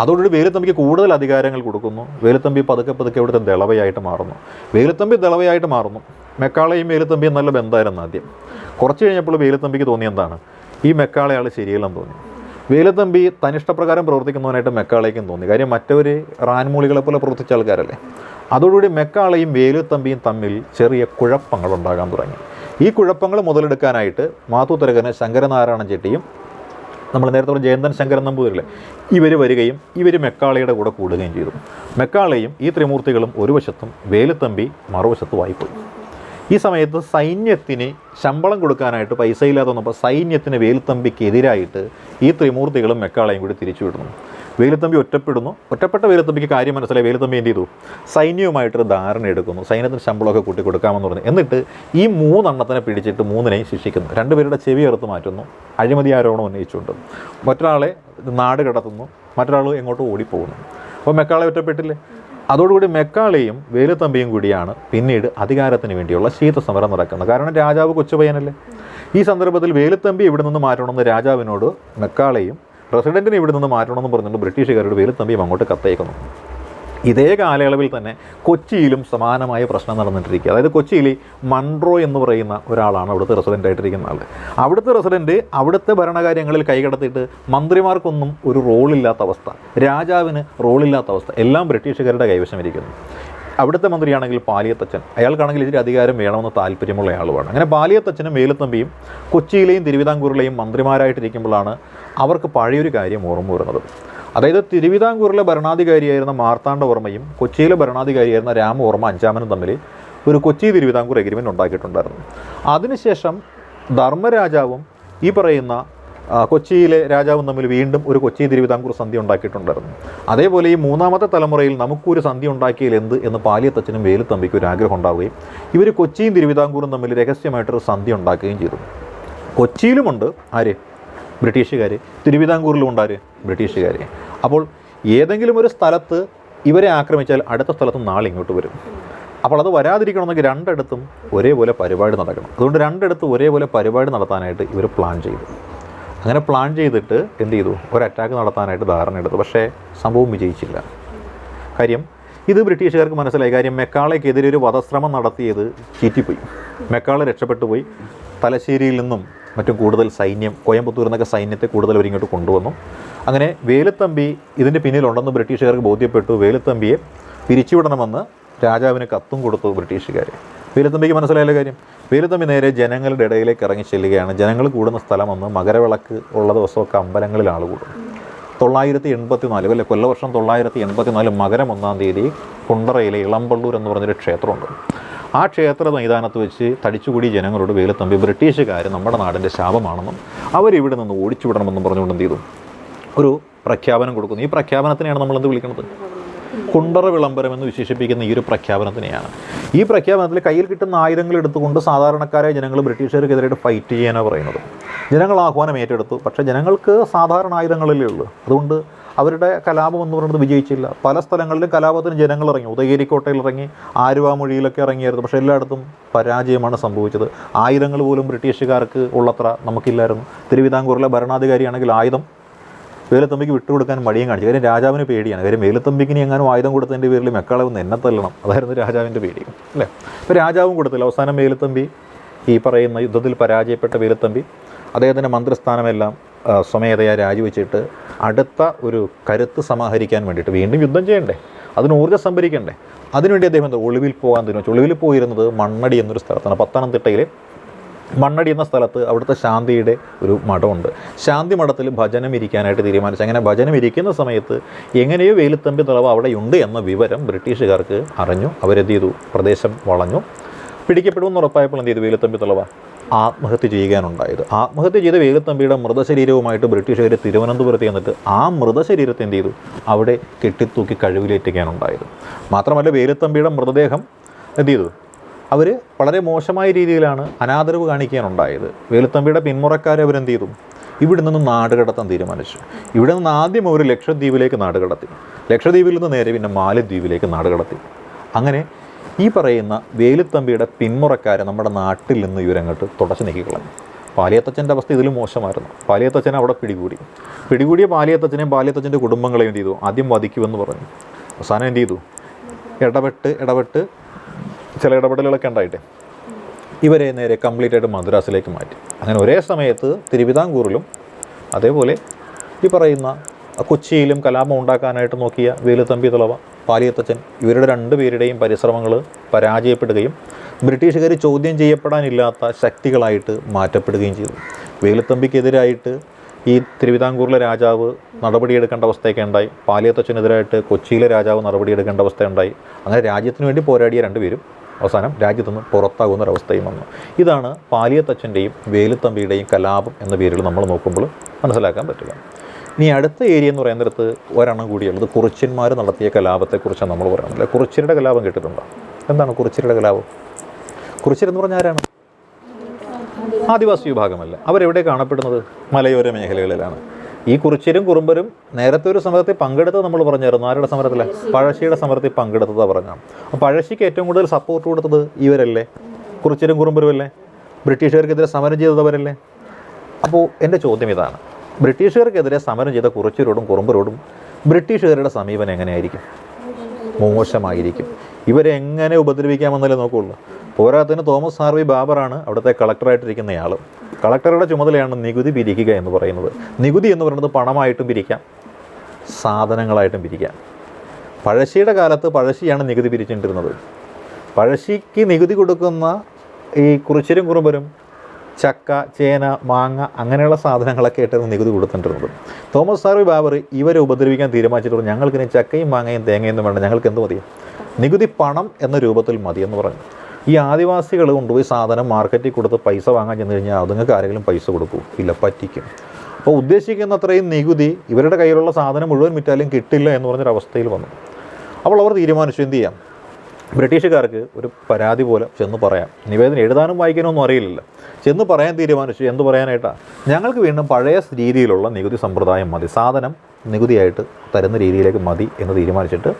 അതോടുകൂടി വേലുത്തമ്പിക്ക് കൂടുതൽ അധികാരങ്ങൾ കൊടുക്കുന്നു. വേലുത്തമ്പി പതുക്കെ പതുക്കെ ഇവിടുത്തെ ദളവയായിട്ട് മാറുന്നു. വേലുത്തമ്പി ദളവയായിട്ട് മാറുന്നു. മെക്കാളയും വേലുത്തമ്പിയും നല്ല ബന്ധമായിരുന്നു ആദ്യം. കുറച്ച് കഴിഞ്ഞപ്പോൾ വേലുത്തമ്പിക്ക് തോന്നി എന്താണ്, ഈ മെക്കാളയാൾ ശരിയല്ലെന്ന് തോന്നി. വേലുത്തമ്പി തനിഷ്ടപ്രകാരം പ്രവർത്തിക്കുന്നവനായിട്ട് മെക്കാളയ്ക്കും തോന്നി. കാര്യം മറ്റവർ റാൻമൂളികളെ പോലെ പ്രവർത്തിച്ച ആൾക്കാരല്ലേ. അതോടുകൂടി മെക്കാളയും വേലുത്തമ്പിയും തമ്മിൽ ചെറിയ കുഴപ്പങ്ങൾ ഉണ്ടാകാൻ തുടങ്ങി. ഈ കുഴപ്പങ്ങൾ മുതലെടുക്കാനായിട്ട് മാത്തൂത്തരകന് ശങ്കരനാരായണൻ ചെട്ടിയും നമ്മൾ നേരത്തെ പറഞ്ഞ ജയന്തൻ ശങ്കരൻ നമ്പൂതിരില്ലേ, ഇവർ വരികയും ഇവർ മെക്കാളയുടെ കൂടെ കൂടുകയും ചെയ്തു. മെക്കാളയും ഈ ത്രിമൂർത്തികളും ഒരു വശത്തും വേലുത്തമ്പി മറുവശത്തുമായിപ്പോയി. ഈ സമയത്ത് സൈന്യത്തിന് ശമ്പളം കൊടുക്കാനായിട്ട് പൈസ ഇല്ലാതെ വന്നപ്പോൾ സൈന്യത്തിന് വേലുത്തമ്പിക്കെതിരായിട്ട് ഈ ത്രിമൂർത്തികളും മെക്കാളയും കൂടി തിരിച്ചു വിടുന്നു. വേലുത്തമ്പി ഒറ്റപ്പെടുന്നു. ഒറ്റപ്പെട്ട വേലുത്തമ്പിക്ക് കാര്യം മനസ്സിലായി. വേലുത്തമ്പി എന്ത് ചെയ്തു, സൈന്യവുമായിട്ടൊരു ധാരണ എടുക്കുന്നു. സൈന്യത്തിന് ശമ്പളമൊക്കെ കൂട്ടി കൊടുക്കാമെന്ന് പറഞ്ഞു. എന്നിട്ട് ഈ 3 എണ്ണത്തിനെ പിടിച്ചിട്ട് 3നെയും ശിക്ഷിക്കുന്നു. 2 പേരുടെ ചെവി അറുത്ത് മാറ്റുന്നു. അഴിമതി ആരോപണം ഉന്നയിച്ചുകൊണ്ട് മറ്റൊരാളെ നാട് കടത്തുന്നു. മറ്റൊരാൾ എങ്ങോട്ട് ഓടിപ്പോകുന്നു. അപ്പോൾ മെക്കാളെ ഒറ്റപ്പെട്ടില്ലേ. അതോടുകൂടി മെക്കാളയും വേലുത്തമ്പിയും കൂടിയാണ് പിന്നീട് അധികാരത്തിന് വേണ്ടിയുള്ള ശീതസമരം നടക്കുന്നത്. കാരണം രാജാവ് കൊച്ചുപയ്യനല്ലേ. ഈ സന്ദർഭത്തിൽ വേലുത്തമ്പി ഇവിടെ നിന്ന് മാറ്റണമെന്ന് രാജാവിനോട് മെക്കാളയും പ്രസിഡന്റിനെ ഇവിടെ നിന്ന് മാറ്റണമെന്ന് പറഞ്ഞുകൊണ്ട് ബ്രിട്ടീഷുകാരോട് വേലുത്തമ്പിയും അങ്ങോട്ട് കത്തയക്കുന്നു. ഇതേ കാലയളവിൽ തന്നെ കൊച്ചിയിലും സമാനമായ പ്രശ്നം നടന്നിട്ടിരിക്കുക. അതായത് കൊച്ചിയിൽ മൺട്രോ എന്ന് പറയുന്ന ഒരാളാണ് അവിടുത്തെ റെസിഡൻ്റായിട്ടിരിക്കുന്ന ആൾ. അവിടുത്തെ റെസിഡൻറ്റ് അവിടുത്തെ ഭരണകാര്യങ്ങളിൽ കൈകടത്തിയിട്ട് മന്ത്രിമാർക്കൊന്നും ഒരു റോളില്ലാത്ത അവസ്ഥ, രാജാവിന് റോളില്ലാത്ത അവസ്ഥ, എല്ലാം ബ്രിട്ടീഷുകാരുടെ കൈവശം ഇരിക്കുന്നു. അവിടുത്തെ മന്ത്രിയാണെങ്കിൽ പാലിയത്തച്ഛൻ, അയാൾക്കാണെങ്കിൽ ഇതിൽ അധികാരം വേണമെന്ന് താല്പര്യമുള്ള ആളുമാണ്. അങ്ങനെ പാലിയത്തച്ഛനും വേലുത്തമ്പിയും കൊച്ചിയിലെയും തിരുവിതാംകൂറിലെയും മന്ത്രിമാരായിട്ടിരിക്കുമ്പോഴാണ് അവർക്ക് പഴയൊരു കാര്യം ഓർമ്മ വരുന്നത്. അതായത് തിരുവിതാംകൂറിലെ ഭരണാധികാരിയായിരുന്ന മാർത്താണ്ഡവർമ്മയും കൊച്ചിയിലെ ഭരണാധികാരിയായിരുന്ന രാമവർമ്മ അഞ്ചാമനും തമ്മിൽ ഒരു കൊച്ചി തിരുവിതാംകൂർ എഗ്രിമെൻ്റ് ഉണ്ടാക്കിയിട്ടുണ്ടായിരുന്നു. അതിനുശേഷം ധർമ്മരാജാവും ഈ പറയുന്ന കൊച്ചിയിലെ രാജാവും തമ്മിൽ വീണ്ടും ഒരു കൊച്ചി തിരുവിതാംകൂർ സന്ധി ഉണ്ടാക്കിയിട്ടുണ്ടായിരുന്നു. അതേപോലെ ഈ 3ാമത്തെ തലമുറയിൽ നമുക്കൊരു സന്ധി ഉണ്ടാക്കിയാൽ എന്ത് എന്ന് പാലിയത്തച്ഛനും വേലുത്തമ്പിക്കും ഒരു ആഗ്രഹം ഉണ്ടാവുകയും ഇവർ കൊച്ചിയും തിരുവിതാംകൂറും തമ്മിൽ രഹസ്യമായിട്ടൊരു സന്ധി ഉണ്ടാക്കുകയും ചെയ്തു. കൊച്ചിയിലുമുണ്ട് ആര്, ബ്രിട്ടീഷുകാർ. തിരുവിതാംകൂറിലുമുണ്ട് ആര്, ബ്രിട്ടീഷുകാർ. അപ്പോൾ ഏതെങ്കിലും ഒരു സ്ഥലത്ത് ഇവരെ ആക്രമിച്ചാൽ അടുത്ത സ്ഥലത്ത് നാളെ ഇങ്ങോട്ട് വരും. അപ്പോൾ അത് വരാതിരിക്കണമെങ്കിൽ 2 ഇടത്തും ഒരേപോലെ പരിപാടി നടക്കണം. അതുകൊണ്ട് 2 ഇടത്ത് ഒരേപോലെ പരിപാടി നടത്താനായിട്ട് ഇവർ പ്ലാൻ ചെയ്തു. അങ്ങനെ പ്ലാൻ ചെയ്തിട്ട് എന്ത് ചെയ്തു, ഒരു അറ്റാക്ക് നടത്താനായിട്ട് ധാരണ എടുത്തു. പക്ഷേ സംഭവം വിജയിച്ചില്ല. കാര്യം ഇത് ബ്രിട്ടീഷുകാർക്ക് മനസ്സിലായി. കാര്യം മെക്കാളയ്ക്കെതിരെ ഒരു വധശ്രമം നടത്തിയത് ചീറ്റിപ്പോയി. മെക്കാള രക്ഷപ്പെട്ടു പോയി. തലശ്ശേരിയിൽ നിന്നും മറ്റും കൂടുതൽ സൈന്യം, കോയമ്പത്തൂരിൽ നിന്നൊക്കെ സൈന്യത്തെ കൂടുതൽ അവരിങ്ങോട്ട് കൊണ്ടുവന്നു. അങ്ങനെ വേലുത്തമ്പി ഇതിൻ്റെ പിന്നിലുണ്ടെന്ന് ബ്രിട്ടീഷുകാർക്ക് ബോധ്യപ്പെട്ടു. വേലുത്തമ്പിയെ പിരിച്ചുവിടണമെന്ന് രാജാവിന് കത്തും കൊടുത്തു ബ്രിട്ടീഷുകാർ. വേലുത്തമ്പിക്ക് മനസ്സിലായ കാര്യം. വേലുത്തമ്പി നേരെ ജനങ്ങളുടെ ഇടയിലേക്ക് ഇറങ്ങി ചെല്ലുകയാണ്. ജനങ്ങൾ കൂടുന്ന സ്ഥലം വന്ന് മകരവിളക്ക് ഉള്ള ദിവസമൊക്കെ അമ്പലങ്ങളിൽ ആൾ കൂടും. 984 അല്ലെ, കൊല്ലവർഷം 984 മകരം 1-ാം തീയതി കുണ്ടറയിലെ ഇളമ്പള്ളൂർ എന്ന് പറഞ്ഞൊരു ക്ഷേത്രമുണ്ട്. ആ ക്ഷേത്ര മൈതാനത്ത് വെച്ച് തടിച്ചുകൂടി ജനങ്ങളോട് വേലുത്തമ്പി ബ്രിട്ടീഷുകാർ നമ്മുടെ നാടിൻ്റെ ശാപമാണെന്നും അവരിവിടെ നിന്ന് ഓടിച്ചു വിടണമെന്നും പറഞ്ഞുകൊണ്ട് എന്ത് ചെയ്തു, ഒരു പ്രഖ്യാപനം കൊടുക്കുന്നു. ഈ പ്രഖ്യാപനത്തിനെയാണ് നമ്മളെന്ത് വിളിക്കുന്നത്, കുണ്ടറ വിളംബരം എന്ന് വിശേഷിപ്പിക്കുന്ന ഈ ഒരു പ്രഖ്യാപനത്തിനെയാണ്. ഈ പ്രഖ്യാപനത്തിൽ കയ്യിൽ കിട്ടുന്ന ആയുധങ്ങൾ എടുത്തുകൊണ്ട് സാധാരണക്കാരായ ജനങ്ങൾ ബ്രിട്ടീഷുകാർക്കെതിരായിട്ട് ഫൈറ്റ് ചെയ്യാനാണ് പറയുന്നത്. ജനങ്ങൾ ആഹ്വാനം ഏറ്റെടുത്തു. പക്ഷേ ജനങ്ങൾക്ക് സാധാരണ ആയുധങ്ങളല്ലേ ഉള്ളൂ. അതുകൊണ്ട് അവരുടെ കലാപം എന്ന് പറയുന്നത് വിജയിച്ചില്ല. പല സ്ഥലങ്ങളിലും കലാപത്തിന് ജനങ്ങൾ ഇറങ്ങി. ഉദയഗിരിക്കോട്ടയിൽ ഇറങ്ങി, ആലുവാമൊഴിയിലൊക്കെ ഇറങ്ങിയായിരുന്നു. പക്ഷേ എല്ലായിടത്തും പരാജയമാണ് സംഭവിച്ചത്. ആയുധങ്ങൾ പോലും ബ്രിട്ടീഷുകാർക്ക് ഉള്ളത്ര നമുക്കില്ലായിരുന്നു. തിരുവിതാംകൂറിലെ ഭരണാധികാരിയാണെങ്കിൽ ആയുധം വേലുത്തമ്പിക്ക് വിട്ടുകൊടുക്കാൻ മടിയും കാണിച്ചു. കാര്യം രാജാവിന് പേടിയാണ്. കാര്യം വേലുത്തമ്പിക്കിനി എങ്ങാനും ആയുധം കൊടുത്തതിൻ്റെ പേരിൽ മെക്കാളെ ഒന്ന് എന്നെ തല്ലണം, അതായിരുന്നു രാജാവിൻ്റെ പേടി അല്ലേ. അപ്പോൾ രാജാവും കൊടുത്തില്ല. അവസാനം വേലുത്തമ്പി, ഈ പറയുന്ന യുദ്ധത്തിൽ പരാജയപ്പെട്ട വേലുത്തമ്പി അദ്ദേഹത്തിൻ്റെ മന്ത്രിസ്ഥാനമെല്ലാം സ്വമേധയാ രാജിവെച്ചിട്ട് അടുത്ത ഒരു കരുത്ത് സമാഹരിക്കാൻ വേണ്ടിയിട്ട് വീണ്ടും യുദ്ധം ചെയ്യണ്ടേ, അതിന് ഊർജ്ജം സംഭരിക്കണ്ടേ, അതിനുവേണ്ടി അദ്ദേഹം ഒളിവിൽ പോകാൻ തീരുമാനിച്ചു. ഒളിവിൽ പോയിരുന്നത് മണ്ണടി എന്നൊരു സ്ഥലത്താണ്, പത്തനംതിട്ടയിലെ മണ്ണടി എന്ന സ്ഥലത്ത് അവിടുത്തെ ശാന്തിയുടെ ഒരു മഠമുണ്ട്. ശാന്തി മഠത്തിൽ ഭജനം ഇരിക്കാനായിട്ട് തീരുമാനിച്ചു. അങ്ങനെ ഭജനം ഇരിക്കുന്ന സമയത്ത് എങ്ങനെയോ വേലുത്തമ്പി തളവ അവിടെയുണ്ട് എന്ന വിവരം ബ്രിട്ടീഷുകാർക്ക് അറിഞ്ഞു. അവരെന്ത് ചെയ്തു? പ്രദേശം വളഞ്ഞു. പിടിക്കപ്പെടുമെന്ന് ഉറപ്പായപ്പോൾ എന്ത് ചെയ്തു? വേലുത്തമ്പി തളവ ആത്മഹത്യ ചെയ്യാനുണ്ടായത്. ആത്മഹത്യ ചെയ്ത വേലുത്തമ്പിയുടെ മൃതശരീരവുമായിട്ട് ബ്രിട്ടീഷുകാർ തിരുവനന്തപുരത്ത് ചെന്നിട്ട് ആ മൃതശരീരത്തെ എന്ത് ചെയ്തു? അവിടെ കെട്ടിത്തൂക്കി കഴിവിലേറ്റിക്കാനുണ്ടായത്. മാത്രമല്ല വേലുത്തമ്പിയുടെ മൃതദേഹം എന്ത് ചെയ്തു? അവർ വളരെ മോശമായ രീതിയിലാണ് അനാദരവ് കാണിക്കാനുണ്ടായത്. വേലുത്തമ്പിയുടെ പിന്മുറക്കാരെ അവരെന്ത് ചെയ്തു? ഇവിടെ നിന്ന് നാട് കടത്താൻ തീരുമാനിച്ചു. ഇവിടെ നിന്ന് ആദ്യം അവർ ലക്ഷദ്വീപിലേക്ക് നാട് കടത്തി. ലക്ഷദ്വീപിൽ നിന്ന് നേരെ പിന്നെ മാലദ്വീപിലേക്ക് നാട് കടത്തി. അങ്ങനെ ഈ പറയുന്ന വേലുത്തമ്പിയുടെ പിന്മുറക്കാരെ നമ്മുടെ നാട്ടിൽ നിന്ന് ഇവരങ്ങോട്ട് തുടച്ചു നീക്കിക്കളഞ്ഞു. പാലിയത്തച്ഛൻ്റെ അവസ്ഥ ഇതിലും മോശമായിരുന്നു. പാലിയത്തച്ഛനെ അവിടെ പിടികൂടിയ പാലിയത്തച്ഛനെയും പാലിയത്തച്ഛൻ്റെ കുടുംബങ്ങളെയും എന്ത് ചെയ്തു? ആദ്യം വധിക്കുമെന്ന് പറഞ്ഞു. അവസാനം എന്ത് ചെയ്തു? ഇടപെട്ട് ചില ഇടപെടലുകളൊക്കെ ഉണ്ടായിട്ട് ഇവരെ നേരെ കംപ്ലീറ്റ് ആയിട്ട് മദ്രാസിലേക്ക് മാറ്റി. അങ്ങനെ ഒരേ സമയത്ത് തിരുവിതാംകൂറിലും അതേപോലെ ഈ പറയുന്ന കൊച്ചിയിലും കലാപം ഉണ്ടാക്കാനായിട്ട് നോക്കിയ വേലുത്തമ്പി തളവ, പാലിയത്തച്ഛൻ, ഇവരുടെ രണ്ടുപേരുടെയും പരിശ്രമങ്ങൾ പരാജയപ്പെടുകയും ബ്രിട്ടീഷുകാർ ചോദ്യം ചെയ്യപ്പെടാനില്ലാത്ത ശക്തികളായിട്ട് മാറ്റപ്പെടുകയും ചെയ്തു. വേലുത്തമ്പിക്കെതിരായിട്ട് ഈ തിരുവിതാംകൂറിലെ രാജാവ് നടപടിയെടുക്കേണ്ട അവസ്ഥയൊക്കെ ഉണ്ടായി. പാലിയത്തച്ഛനെതിരായിട്ട് കൊച്ചിയിലെ രാജാവ് നടപടിയെടുക്കേണ്ട അവസ്ഥയുണ്ടായി. അങ്ങനെ രാജ്യത്തിന് വേണ്ടി പോരാടിയ രണ്ടുപേരും അവസാനം രാജ്യത്തുനിന്ന് പുറത്താകുന്ന ഒരവസ്ഥയും വന്നു. ഇതാണ് പാലിയത്തച്ഛൻ്റെയും വേലുത്തമ്പിയുടെയും കലാപം എന്ന പേരിൽ നമ്മൾ നോക്കുമ്പോൾ മനസ്സിലാക്കാൻ പറ്റുക. ഇനി അടുത്ത ഏരിയ എന്ന് പറയുന്നിടത്ത് ഒരെണ്ണം കൂടിയുള്ളത് കുറിച്യന്മാർ നടത്തിയ കലാപത്തെക്കുറിച്ചാണ് നമ്മൾ പറയുന്നത്. കുറിച്യരുടെ കലാപം കേട്ടിട്ടുണ്ടോ? എന്താണ് കുറിച്യരുടെ കലാപം? കുറിച്യരെന്ന് പറഞ്ഞാൽ ആരാണ്? ആദിവാസി വിഭാഗമല്ല. അവരെവിടെ കാണപ്പെടുന്നത്? മലയോര മേഖലകളിലാണ്. ഈ കുറിച്യരും കുറുമ്പരും നേരത്തെ ഒരു സമരത്തിൽ പങ്കെടുത്തത് നമ്മൾ പറഞ്ഞായിരുന്നു. ആരുടെ സമരത്തിലെ? പഴശ്ശിയുടെ സമരത്തിൽ പങ്കെടുത്തതാണ് പറഞ്ഞാണ്. അപ്പോൾ പഴശ്ശിക്ക് ഏറ്റവും കൂടുതൽ സപ്പോർട്ട് കൊടുത്തത് ഇവരല്ലേ? കുറിച്യരും കുറുമ്പരും അല്ലേ? ബ്രിട്ടീഷുകാർക്കെതിരെ സമരം ചെയ്തവരല്ലേ? അപ്പോൾ എൻ്റെ ചോദ്യം ഇതാണ്, ബ്രിട്ടീഷുകാർക്കെതിരെ സമരം ചെയ്ത കുറിച്യരോടും കുറുമ്പരോടും ബ്രിട്ടീഷുകാരുടെ സമീപനം എങ്ങനെയായിരിക്കും? മോശമായിരിക്കും. ഇവരെ എങ്ങനെ ഉപദ്രവിക്കാമെന്നല്ലേ നോക്കുകയുള്ളൂ. പോരാത്തതിന് തോമസ് ഹാർവി ബാബറാണ് അവിടുത്തെ കളക്ടറായിട്ടിരിക്കുന്നയാൾ. കളക്ടറുടെ ചുമതലയാണ് നികുതി പിരിക്കുക എന്ന് പറയുന്നത്. നികുതി എന്ന് പറയുന്നത് പണമായിട്ടും പിരിക്കാം, സാധനങ്ങളായിട്ടും പിരിക്കാം. പഴശ്ശിയുടെ കാലത്ത് പഴശ്ശിയാണ് നികുതി പിരിച്ചിട്ടിരുന്നത്. പഴശ്ശിക്ക് നികുതി കൊടുക്കുന്ന ഈ കുറിച്യരും കുറുമ്പരും ചക്ക, ചേന, മാങ്ങ അങ്ങനെയുള്ള സാധനങ്ങളൊക്കെ ആയിട്ടാണ് നികുതി കൊടുത്തിട്ടുള്ളത്. തോമസ് ഹാർവി ബാബർ ഇവരെ ഉപദ്രവിക്കാൻ തീരുമാനിച്ചിട്ടുള്ളൂ. ഞങ്ങൾക്കിനി ചക്കയും മാങ്ങയും തേങ്ങയൊന്നും വേണ്ട, ഞങ്ങൾക്ക് എന്ത് മതി? നികുതി പണം എന്ന രൂപത്തിൽ മതിയെന്ന് പറഞ്ഞു. ഈ ആദിവാസികൾ കൊണ്ടുപോയി സാധനം മാർക്കറ്റിൽ കൊടുത്ത് പൈസ വാങ്ങാൻ ചെന്ന് കഴിഞ്ഞാൽ അതുങ്ങൾക്ക് ആരെങ്കിലും പൈസ കൊടുക്കൂ? ഇല്ല, പറ്റിക്കും. അപ്പോൾ ഉദ്ദേശിക്കുന്ന അത്രയും നികുതി ഇവരുടെ കയ്യിലുള്ള സാധനം മുഴുവൻ വിറ്റാലും കിട്ടില്ല എന്ന് പറഞ്ഞൊരവസ്ഥയിൽ വന്നു. അപ്പോൾ അവർ തീരുമാനിച്ചു എന്ത് ചെയ്യാം? ബ്രിട്ടീഷുകാർക്ക് ഒരു പരാതി പോലെ ചെന്ന് പറയാം. നിവേദനം എഴുതാനും വായിക്കാനൊന്നും അറിയില്ല. ചെന്ന് പറയാൻ തീരുമാനിച്ചു. എന്ത് പറയാനായിട്ടാണ്? ഞങ്ങൾക്ക് വീണ്ടും പഴയ രീതിയിലുള്ള നികുതി സമ്പ്രദായം മതി, സാധനം നികുതിയായിട്ട് തരുന്ന രീതിയിലേക്ക് മതി എന്ന് തീരുമാനിച്ചിട്ട്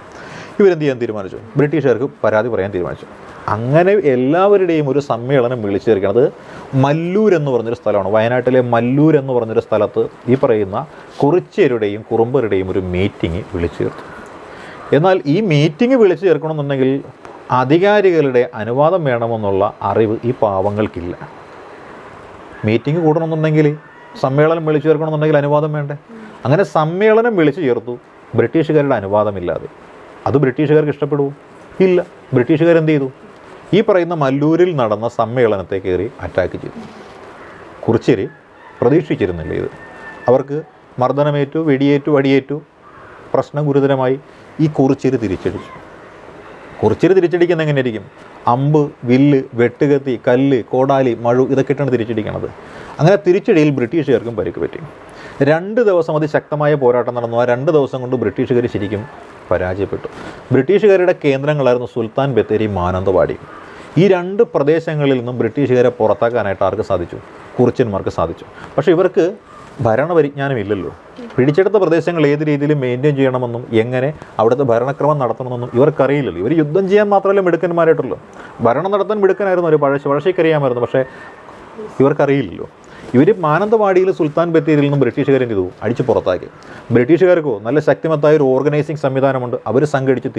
ഇവരെന്ത് ചെയ്യാൻ തീരുമാനിച്ചു? ബ്രിട്ടീഷുകാർക്ക് പരാതി പറയാൻ തീരുമാനിച്ചു. അങ്ങനെ എല്ലാവരുടെയും ഒരു സമ്മേളനം വിളിച്ചു ചേർക്കുന്നത് മല്ലൂർ എന്ന് പറഞ്ഞൊരു സ്ഥലമാണ്. വയനാട്ടിലെ മല്ലൂർ എന്ന് പറഞ്ഞൊരു സ്ഥലത്ത് ഈ പറയുന്ന കുറിച്യരുടെയും കുറുമ്പരുടെയും ഒരു മീറ്റിംഗ് വിളിച്ചു ചേർത്തു. എന്നാൽ ഈ മീറ്റിംഗ് വിളിച്ചു ചേർക്കണമെന്നുണ്ടെങ്കിൽ അധികാരികളുടെ അനുവാദം വേണമെന്നുള്ള അറിവ് ഈ പാവങ്ങൾക്കില്ല. മീറ്റിംഗ് കൂടണമെന്നുണ്ടെങ്കിൽ, സമ്മേളനം വിളിച്ചു ചേർക്കണമെന്നുണ്ടെങ്കിൽ അനുവാദം വേണ്ടേ? അങ്ങനെ സമ്മേളനം വിളിച്ചു ചേർത്തു ബ്രിട്ടീഷുകാരുടെ അനുവാദമില്ലാതെ. അത് ബ്രിട്ടീഷുകാർക്ക് ഇഷ്ടപ്പെടുമോ? ഇല്ല. ബ്രിട്ടീഷുകാരെന്ത് ചെയ്തു? ഈ പറയുന്ന മല്ലൂരിൽ നടന്ന സമ്മേളനത്തെ കയറി അറ്റാക്ക് ചെയ്തു. കുറിച്യർ പ്രതീക്ഷിച്ചിരുന്നില്ല ഇത്. അവർക്ക് മർദ്ദനമേറ്റു, വെടിയേറ്റു, അടിയേറ്റു, പ്രശ്നം ഗുരുതരമായി. ഈ കുറിച്യർ തിരിച്ചടിച്ചു. കുറിച്യർ തിരിച്ചടിക്കുന്ന എങ്ങനെയായിരിക്കും? അമ്പ്, വില്ല്, വെട്ടുകത്തി, കല്ല്, കോടാലി, മഴു ഇതൊക്കെ ഇട്ടാണ് തിരിച്ചടിക്കണത്. അങ്ങനെ തിരിച്ചടിയിൽ ബ്രിട്ടീഷുകാർക്കും പരിക്ക് പറ്റി. 2 ദിവസം അതിശക്തമായ പോരാട്ടം നടന്നു. ആ 2 ദിവസം കൊണ്ട് ബ്രിട്ടീഷുകാർ ശരിക്കും പരാജയപ്പെട്ടു. ബ്രിട്ടീഷുകാരുടെ കേന്ദ്രങ്ങളായിരുന്നു സുൽത്താൻ ബത്തേരി, മാനന്തവാടി. ഈ 2 പ്രദേശങ്ങളിൽ നിന്നും ബ്രിട്ടീഷുകാരെ പുറത്താക്കാനായിട്ട് ആർക്ക് സാധിച്ചു? കുറിച്യന്മാർക്ക് സാധിച്ചു. പക്ഷേ ഇവർക്ക് ഭരണപരിജ്ഞാനം ഇല്ലല്ലോ. പിടിച്ചെടുത്ത പ്രദേശങ്ങൾ ഏത് രീതിയിൽ മെയിൻറ്റെയിൻ ചെയ്യണമെന്നും എങ്ങനെ അവിടുത്തെ ഭരണക്രമം നടത്തണമെന്നും ഇവർക്കറിയില്ലല്ലോ. ഇവർ യുദ്ധം ചെയ്യാൻ മാത്രമല്ല മിടുക്കന്മാരായിട്ടുള്ളൂ. ഭരണം നടത്താൻ മിടുക്കനായിരുന്നു ഒരു പഴശ്ശിക്കറിയാമായിരുന്നു. പക്ഷേ ഇവർക്കറിയില്ലല്ലോ. ഇവർ മാനന്തവാടിയിൽ സുൽത്താൻ ബത്തേരിയിൽ നിന്നും ബ്രിട്ടീഷുകാരെന്ത് ചെയ്തു? അടിച്ച് പുറത്താക്കി. ബ്രിട്ടീഷുകാർക്കോ നല്ല ശക്തിമത്തായ ഒരു ഓർഗനൈസിങ് സംവിധാനമുണ്ട്. അവർ സംഘടിച്ച്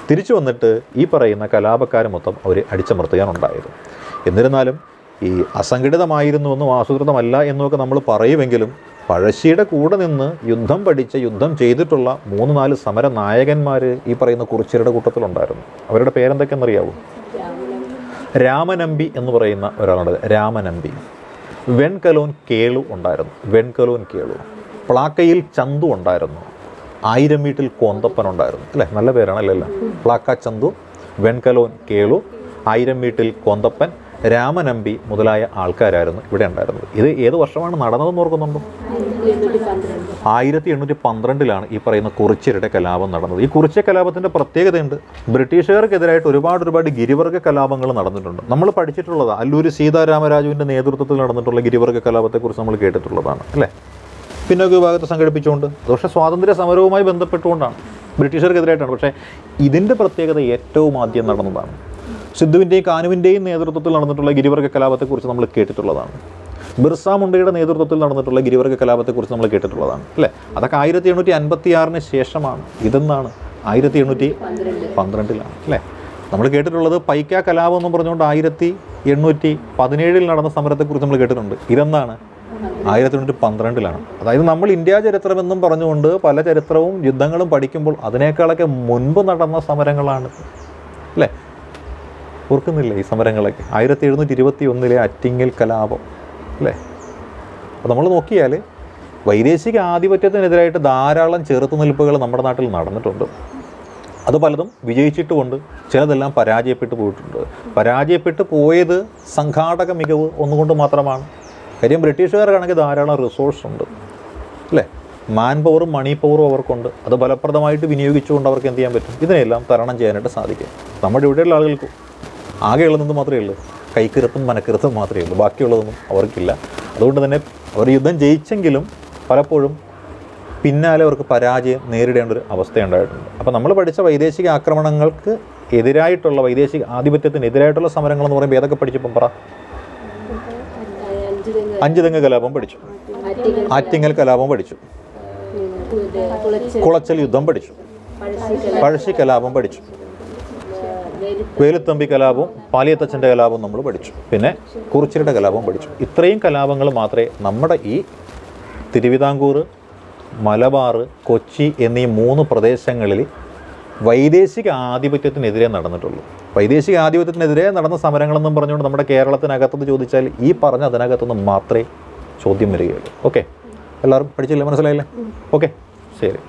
തിരിച്ചു വന്നിട്ട് ഈ പറയുന്ന കലാപക്കാരെ മൊത്തം അവർ അടിച്ചമർത്തുകയാണുണ്ടായത്. എന്നിരുന്നാലും ഈ അസംഘടിതമായിരുന്നുവെന്നും ആസൂത്രിതമല്ല എന്നൊക്കെ നമ്മൾ പറയുമെങ്കിലും പഴശ്ശിയുടെ കൂടെ നിന്ന് യുദ്ധം പഠിച്ച, യുദ്ധം ചെയ്തിട്ടുള്ള 3-4 സമര നായകന്മാർ ഈ പറയുന്ന കുറിച്യരുടെ കൂട്ടത്തിലുണ്ടായിരുന്നു. അവരുടെ പേരെന്തൊക്കെയെന്നറിയാവോ? രാമനമ്പി എന്ന് പറയുന്ന ഒരാളുണ്ട്, രാമനമ്പി. വെൺകലോൻ കേളു ഉണ്ടായിരുന്നു, വെൺകലോൻ കേളു. പ്ലാക്കയിൽ ചന്തു ഉണ്ടായിരുന്നു, 1000 വീട്ടിൽ കോന്തപ്പൻ ഉണ്ടായിരുന്നു. അല്ലേ, നല്ല പേരാണല്ലേ എല്ലാം. പ്ലാക്ക ചന്തു, വെൺകലോൻ കേളു, 1000 വീട്ടിൽ കോന്തപ്പൻ, രാമനമ്പി മുതലായ ആൾക്കാരായിരുന്നു ഇവിടെ ഉണ്ടായിരുന്നത്. ഇത് ഏത് വർഷമാണ് നടന്നതെന്ന് ഓർക്കുന്നുണ്ടോ? 1812 ഈ പറയുന്ന കുറിച്യരുടെ കലാപം നടന്നത്. ഈ കുറിച്യ കലാപത്തിൻ്റെ പ്രത്യേകതയുണ്ട്. ബ്രിട്ടീഷുകാർക്കെതിരായിട്ട് ഒരുപാട് ഗിരിവർഗ കലാപങ്ങൾ നടന്നിട്ടുണ്ട്. നമ്മൾ പഠിച്ചിട്ടുള്ളതാണ്. അല്ലൂരി സീതാരാമരാജുവിൻ്റെ നേതൃത്വത്തിൽ നടന്നിട്ടുള്ള ഗിരിവർഗ കലാപത്തെക്കുറിച്ച് നമ്മൾ കേട്ടിട്ടുള്ളതാണ് അല്ലേ. പിന്നോക്ക വിഭാഗത്തെ സംഘടിപ്പിച്ചുകൊണ്ട്, പക്ഷേ സ്വാതന്ത്ര്യ സമരവുമായി ബന്ധപ്പെട്ടുകൊണ്ടാണ്, ബ്രിട്ടീഷുകാർക്കെതിരായിട്ടാണ്. പക്ഷേ ഇതിൻ്റെ പ്രത്യേകത ഏറ്റവും ആദ്യം നടന്നതാണ്. സിദ്ധുവിൻ്റെയും കാനുവിൻ്റെയും നേതൃത്വത്തിൽ നടന്നിട്ടുള്ള ഗിരിവർഗ കലാപത്തെക്കുറിച്ച് നമ്മൾ കേട്ടിട്ടുള്ളതാണ്. ബിർസ മുണ്ടയുടെ നേതൃത്വത്തിൽ നടന്നിട്ടുള്ള ഗിരിവർഗ കലാപത്തെക്കുറിച്ച് നമ്മൾ കേട്ടിട്ടുള്ളതാണ് അല്ലേ. അതൊക്കെ 1856 ശേഷമാണ്. ഇതെന്നാണ് 1812 അല്ലേ. നമ്മൾ കേട്ടിട്ടുള്ളത് പൈക്ക കലാപം എന്ന് പറഞ്ഞുകൊണ്ട് 1817 നടന്ന സമരത്തെക്കുറിച്ച് നമ്മൾ കേട്ടിട്ടുണ്ട്. ഇതെന്നാണ് 1812. അതായത് നമ്മൾ ഇന്ത്യ ചരിത്രമെന്നും പറഞ്ഞുകൊണ്ട് പല ചരിത്രവും യുദ്ധങ്ങളും പഠിക്കുമ്പോൾ അതിനേക്കാളൊക്കെ മുൻപ് നടന്ന സമരങ്ങളാണ് അല്ലേ. ഓർക്കുന്നില്ലേ ഈ സമരങ്ങളൊക്കെ? 1721 അറ്റിങ്ങൽ കലാപം അല്ലേ. അപ്പോൾ നമ്മൾ നോക്കിയാൽ വൈദേശിക ആധിപത്യത്തിനെതിരായിട്ട് ധാരാളം ചെറുത്തുനിൽപ്പുകൾ നമ്മുടെ നാട്ടിൽ നടന്നിട്ടുണ്ട്. അത് പലതും വിജയിച്ചിട്ടുമുണ്ട്, ചിലതെല്ലാം പരാജയപ്പെട്ടു പോയിട്ടുണ്ട്. പരാജയപ്പെട്ടു പോയത് സംഘാടക മികവ് ഒന്നുകൊണ്ട് മാത്രമാണ്. കാര്യം ബ്രിട്ടീഷുകാർക്കാണെങ്കിൽ ധാരാളം റിസോഴ്സ് ഉണ്ട് അല്ലേ. മാൻ പവറും മണി പവറും അവർക്കുണ്ട്. അത് ഫലപ്രദമായിട്ട് വിനിയോഗിച്ചുകൊണ്ട് അവർക്ക് എന്ത് ചെയ്യാൻ പറ്റും? ഇതിനെല്ലാം തരണം ചെയ്യാനായിട്ട് സാധിക്കും. നമ്മുടെ ഇവിടെയുള്ള ആളുകൾക്ക് ആകെയുള്ളതെന്ന് മാത്രമേ ഉള്ളൂ, കൈക്കരുത്തും മനക്കരുത്തും മാത്രമേ ഉള്ളൂ, ബാക്കിയുള്ളതൊന്നും അവർക്കില്ല. അതുകൊണ്ട് തന്നെ അവർ യുദ്ധം ജയിച്ചെങ്കിലും പലപ്പോഴും പിന്നാലെ അവർക്ക് പരാജയം നേരിടേണ്ട ഒരു അവസ്ഥയുണ്ടായിട്ടുണ്ട്. അപ്പോൾ നമ്മൾ പഠിച്ച വൈദേശിക ആക്രമണങ്ങൾക്ക് എതിരായിട്ടുള്ള, വൈദേശിക ആധിപത്യത്തിനെതിരായിട്ടുള്ള സമരങ്ങളെന്ന് പറയുമ്പോൾ ഏതൊക്കെ പഠിച്ചപ്പം പറ? 5 തെങ്ങ് കലാപം പഠിച്ചു, ആറ്റിങ്ങൽ കലാപം പഠിച്ചു, കുളച്ചൽ യുദ്ധം പഠിച്ചു, പഴശ്ശി കലാപം പഠിച്ചു, വേലുത്തമ്പി കലാപവും പാലിയത്തച്ഛൻ്റെ കലാപവും നമ്മൾ പഠിച്ചു, പിന്നെ കുറിച്യരുടെ കലാപം പഠിച്ചു. ഇത്രയും കലാപങ്ങൾ മാത്രമേ നമ്മുടെ ഈ തിരുവിതാംകൂർ, മലബാർ, കൊച്ചി എന്നീ 3 പ്രദേശങ്ങളിൽ വൈദേശിക ആധിപത്യത്തിനെതിരെ നടന്നിട്ടുള്ളൂ. വൈദേശിക ആധിപത്യത്തിനെതിരെ നടന്ന സമരങ്ങളെന്നും പറഞ്ഞുകൊണ്ട് നമ്മുടെ കേരളത്തിനകത്തുനിന്ന് ചോദിച്ചാൽ ഈ പറഞ്ഞ അതിനകത്തുനിന്ന് മാത്രമേ ചോദ്യം വരികയുള്ളൂ. ഓക്കെ, എല്ലാവരും പഠിച്ചില്ലേ? മനസ്സിലായില്ലേ? ഓക്കെ, ശരി.